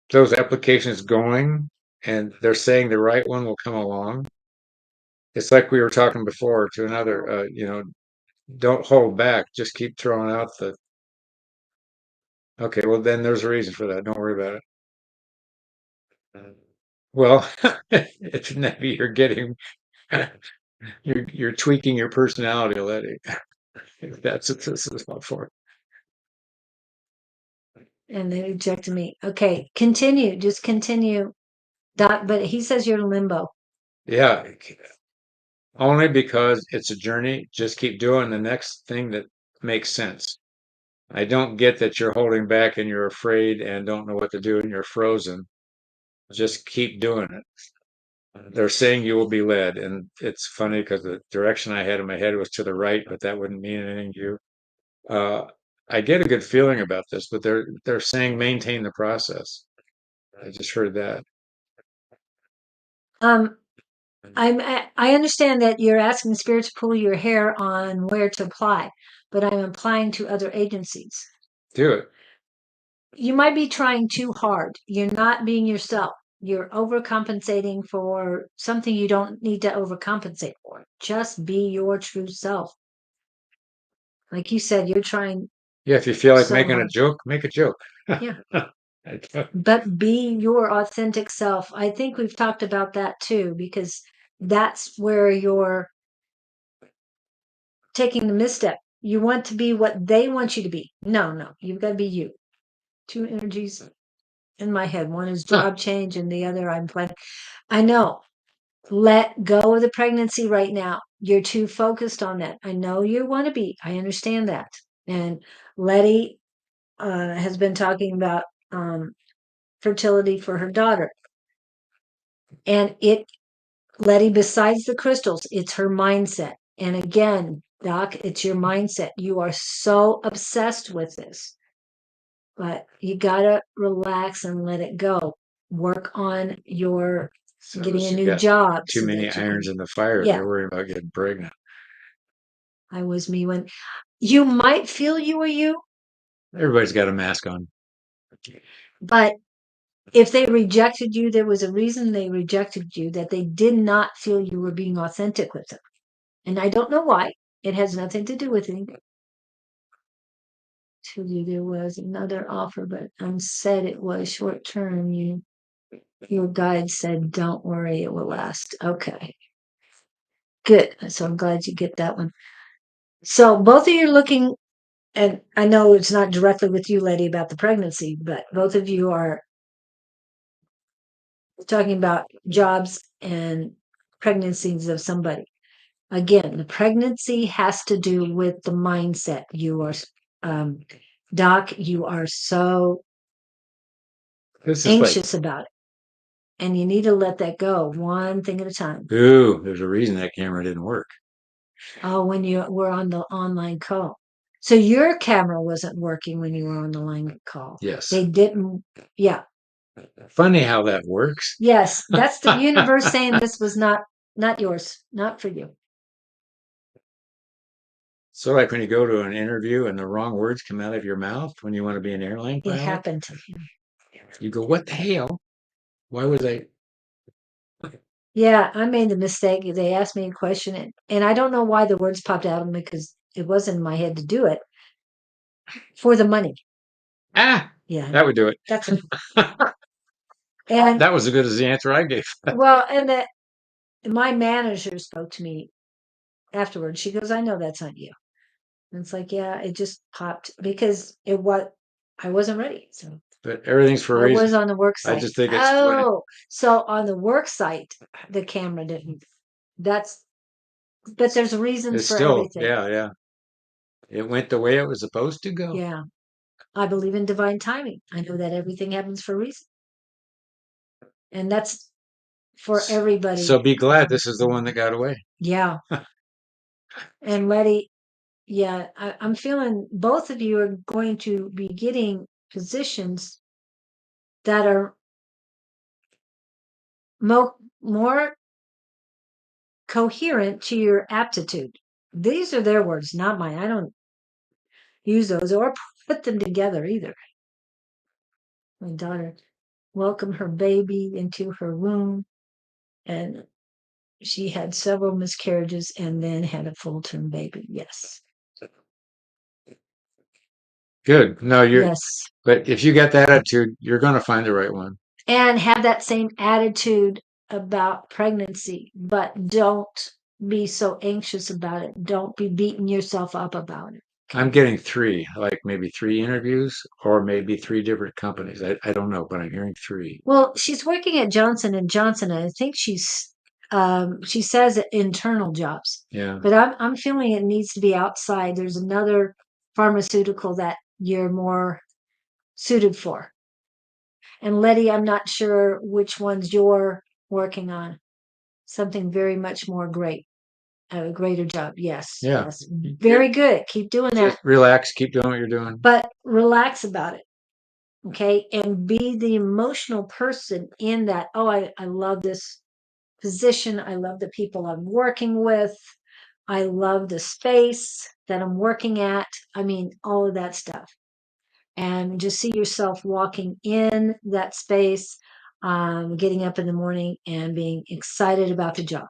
C: those applications going, and they're saying the right one will come along. It's like we were talking before to another, don't hold back. Just keep throwing out okay, well, then there's a reason for that. Don't worry about it. Well, it's maybe you're getting, you're tweaking your personality, Letty. That's what this is all for.
A: And they rejected me. Okay, continue. Just continue. Doc, but he says you're in limbo.
C: Yeah, only because it's a journey. Just keep doing the next thing that makes sense. I don't get that you're holding back and you're afraid and don't know what to do and you're frozen. Just keep doing it. They're saying you will be led, and it's funny because the direction I had in my head was to the right, but that wouldn't mean anything to you. Uh, I get a good feeling about this, but they're saying maintain the process. I just heard that.
A: Um, I understand that you're asking Spirit to pull your hair on where to apply, but I'm applying to other agencies.
C: Do it.
A: You might be trying too hard. You're not being yourself. You're overcompensating for something you don't need to overcompensate for. Just be your true self. Like you said, you're trying
C: Yeah, if you feel like
A: so
C: making a
A: hard.
C: joke, make a joke.
A: Yeah. But be your authentic self. I think we've talked about that too, because that's where you're taking the misstep. You want to be what they want you to be. No, you've got to be you. 2 energies in my head. One is job change, and the other I'm planning. I know. Let go of the pregnancy right now. You're too focused on that. I know you want to be. I understand that. And Letty has been talking about fertility for her daughter. And Letty, besides the crystals, it's her mindset. And again, Doc, it's your mindset. You are so obsessed with this. but you gotta relax and let it go. Work on your
C: So
A: getting a
C: she
A: new
C: got
A: job
C: too
A: so
C: many
A: that you
C: irons
A: can.
C: in the fire.
A: Yeah,
C: They're worried about getting pregnant.
A: I was me when you might feel you were you,
C: Everybody's got a mask on.
A: but if they rejected you, there was a reason they rejected you, that they did not feel you were being authentic with them. And I don't know why. It has nothing to do with anything. To you, there was another offer, but said it was short term. Your guide said, "Don't worry, it will last." Okay, good. So I'm glad you get that one. So both of you are looking, and I know it's not directly with you, lady, about the pregnancy, but both of you are talking about jobs and pregnancies of somebody. Again, the pregnancy has to do with the mindset. You are, um, Doc, you are so
C: This is like,
A: anxious about it, and you need to let that go one thing at a time.
C: ooh, there's a reason that camera didn't work.
A: Oh, when you were on the online call. So your camera wasn't working when you were on the line call.
C: Yes.
A: They didn't. Yeah.
C: Funny how that works.
A: Yes. That's the universe saying this was not yours, not for you.
C: So like when you go to an interview and the wrong words come out of your mouth when you want to be an airline
A: It
C: pilot,
A: happened to me.
C: you go, what the hell? Why was I?
A: Yeah, I made the mistake. They asked me a question, and I don't know why the words popped out of me because it wasn't in my head to do it for the money.
C: Ah,
A: Yeah,
C: that would do it.
A: that's and
C: That was as good as the answer I gave.
A: well, and that my manager spoke to me afterwards. She goes, "I know that's not you." And it's like, yeah, it just popped because I wasn't ready. So
C: But everything's for a
A: I
C: reason.
A: was on the work
C: I
A: site.
C: just think it's funny.
A: Oh, so on the work site, the camera didn't. That's, but there's reasons
C: It's
A: for
C: still,
A: everything.
C: yeah. It went the way it was supposed to go.
A: Yeah. I believe in divine timing. I know that everything happens for a reason. And that's for everybody.
C: So be glad this is the one that got away.
A: Yeah. And Letty, yeah, I'm feeling both of you are going to be getting positions that are more coherent to your aptitude. These are their words, not mine. I don't use those or put them together either. My daughter welcomed her baby into her womb, and she had several miscarriages and then had a full-term baby. Yes.
C: Good. No,
A: Yes.
C: but if you got that attitude, you're going to find the right one.
A: And have that same attitude about pregnancy, but don't be so anxious about it. Don't be beating yourself up about it.
C: I'm getting three, like maybe three interviews or maybe three different companies. I don't know, but I'm hearing three.
A: Well, she's working at Johnson and Johnson, and I think she says internal jobs,
C: Yeah.
A: but I'm feeling it needs to be outside. There's another pharmaceutical that you're more suited for. And Letty, I'm not sure which ones you're working on. Something very much more great, a greater job. Yes,
C: Yeah.
A: yes, very good. Keep doing that,
C: Just relax, keep doing what you're doing.
A: but relax about it. Okay, and be the emotional person in that. Oh, I love this position. I love the people I'm working with. I love the space that I'm working at. I mean, all of that stuff. And just see yourself walking in that space, getting up in the morning and being excited about the job.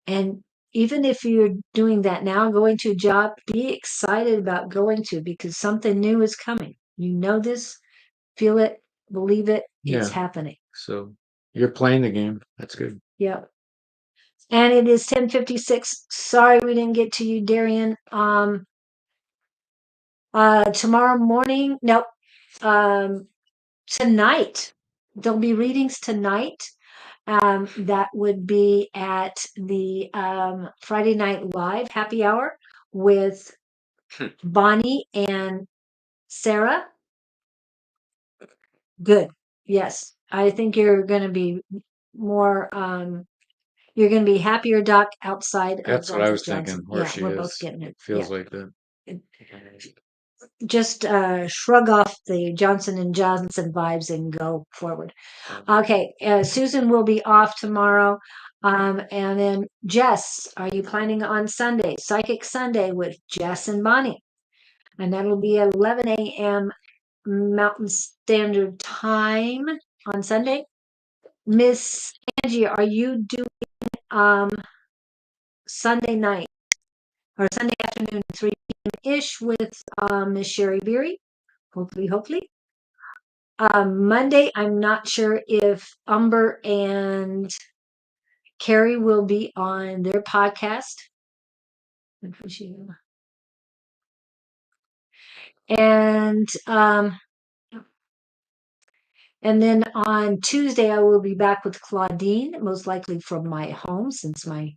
A: And even if you're doing that now, going to a job, be excited about going to because something new is coming. You know this, feel it, believe it, it's
C: Yeah.
A: happening.
C: So you're playing the game. That's good.
A: Yep. And it is 10:56. Sorry we didn't get to you, Darian. Tomorrow morning, nope. Tonight, there'll be readings tonight. That would be at the Friday Night Live happy hour with Bonnie and Sarah. Good. Yes. I think you're going to be more, you're going to be happier, Doc, outside of
C: That's what I
A: Dr.
C: was thinking,
A: Johnson.
C: where
A: Yeah,
C: she
A: we're both
C: is.
A: getting it.
C: Feels
A: Yeah.
C: like that.
A: just shrug off the Johnson and Johnson vibes and go forward. Okay, Susan will be off tomorrow. And then Jess, are you planning on Sunday? Psychic Sunday with Jess and Bonnie. And that'll be at 11 a.m. Mountain Standard Time on Sunday. Miss Angie, are you doing um, Sunday night or Sunday afternoon, 3 p.m. ish with Miss Sherry Beery? Hopefully. Monday, I'm not sure if Umber and Carrie will be on their podcast. And then on Tuesday, I will be back with Claudine, most likely from my home, since my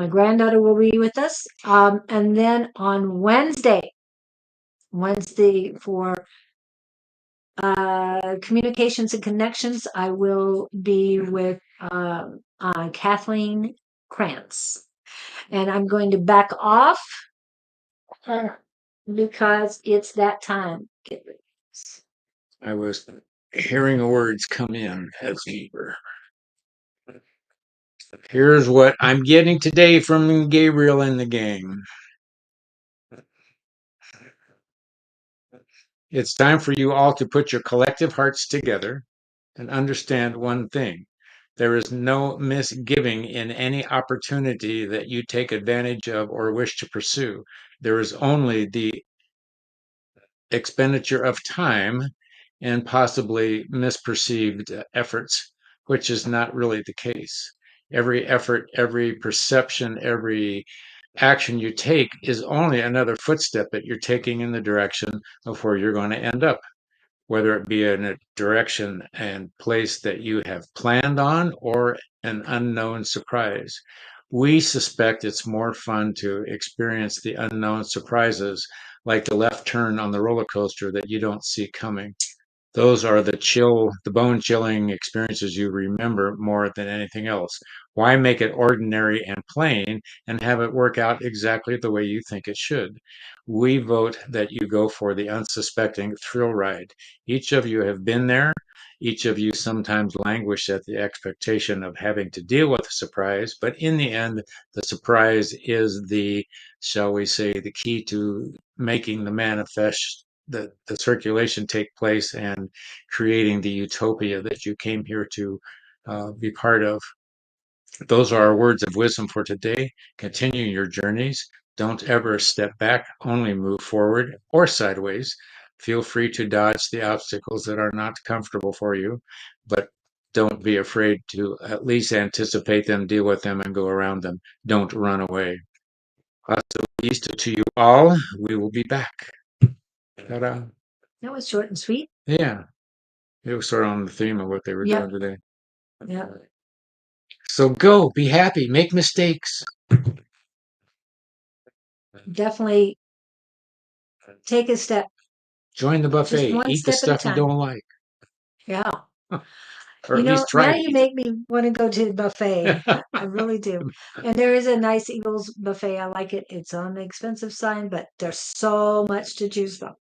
A: granddaughter will be with us. And then on Wednesday for communications and connections, I will be with Kathleen Krantz. And I'm going to back off because it's that time.
C: I was hearing words come in as we were. Here's what I'm getting today from Gabriel and the gang. It's time for you all to put your collective hearts together and understand one thing. There is no misgiving in any opportunity that you take advantage of or wish to pursue. There is only the expenditure of time and possibly misperceived efforts, which is not really the case. Every effort, every perception, every action you take is only another footstep that you're taking in the direction of where you're going to end up, whether it be in a direction and place that you have planned on or an unknown surprise. We suspect it's more fun to experience the unknown surprises, like the left turn on the roller coaster that you don't see coming. Those are the bone chilling experiences you remember more than anything else. Why make it ordinary and plain and have it work out exactly the way you think it should? We vote that you go for the unsuspecting thrill ride. Each of you have been there. Each of you sometimes languish at the expectation of having to deal with a surprise, but in the end, the surprise is shall we say, the key to making the circulation take place and creating the utopia that you came here to be part of. Those are our words of wisdom for today. Continue your journeys. Don't ever step back, only move forward or sideways. Feel free to dodge the obstacles that are not comfortable for you, but don't be afraid to at least anticipate them, deal with them, and go around them. Don't run away. Hasta vista to you all. We will be back. Ta-da.
A: That was short and sweet.
C: Yeah, it was sort of on the theme of what they were
A: Yep.
C: doing today.
A: Yeah.
C: So go, be happy, make mistakes.
A: Definitely take a step.
C: Join the
A: Just
C: buffet.
A: one
C: Eat the
A: step at a
C: stuff you
A: time.
C: don't like,
A: Yeah.
C: or at least try
A: Now
C: to
A: you
C: eat
A: make me want to go to the buffet.
C: it.
A: I really do. And there is a nice Eagles buffet. I like it. It's on the expensive side, but there's so much to choose from.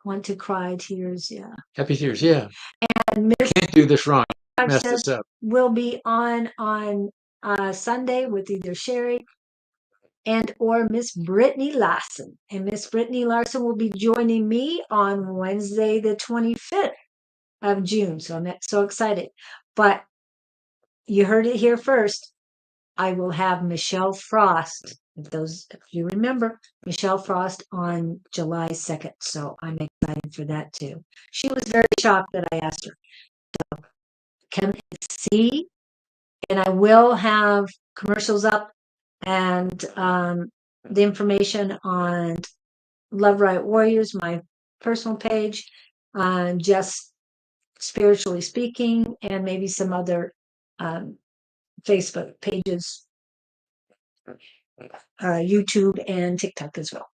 A: Want to cry tears, yeah.
C: Happy tears, yeah.
A: And Miss
C: Can't do this wrong. Mess
A: says
C: this up.
A: will be on Sunday with either Sherry and or Miss Brittany Larson. And Miss Brittany Larson will be joining me on Wednesday, the 25th of June. So I'm so excited. But you heard it here first. I will have Michelle Frost, if you remember, Michelle Frost on July 2nd. So I'm excited for that too. She was very shocked that I asked her. So come see, and I will have commercials up and the information on Love Right Warriors, my personal page, just spiritually speaking, and maybe some other Facebook pages, YouTube, and TikTok as well.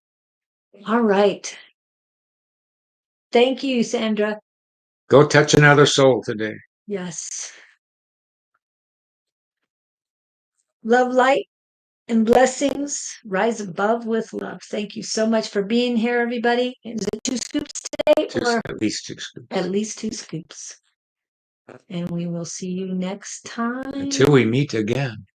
A: All right. Thank you, Sandra.
C: Go touch another soul today.
A: Yes. Love, light, and blessings rise above with love. Thank you so much for being here, everybody. Is it 2 scoops today or
C: At least 2 scoops.
A: at least 2 scoops? And we will see you next time.
C: Until we meet again.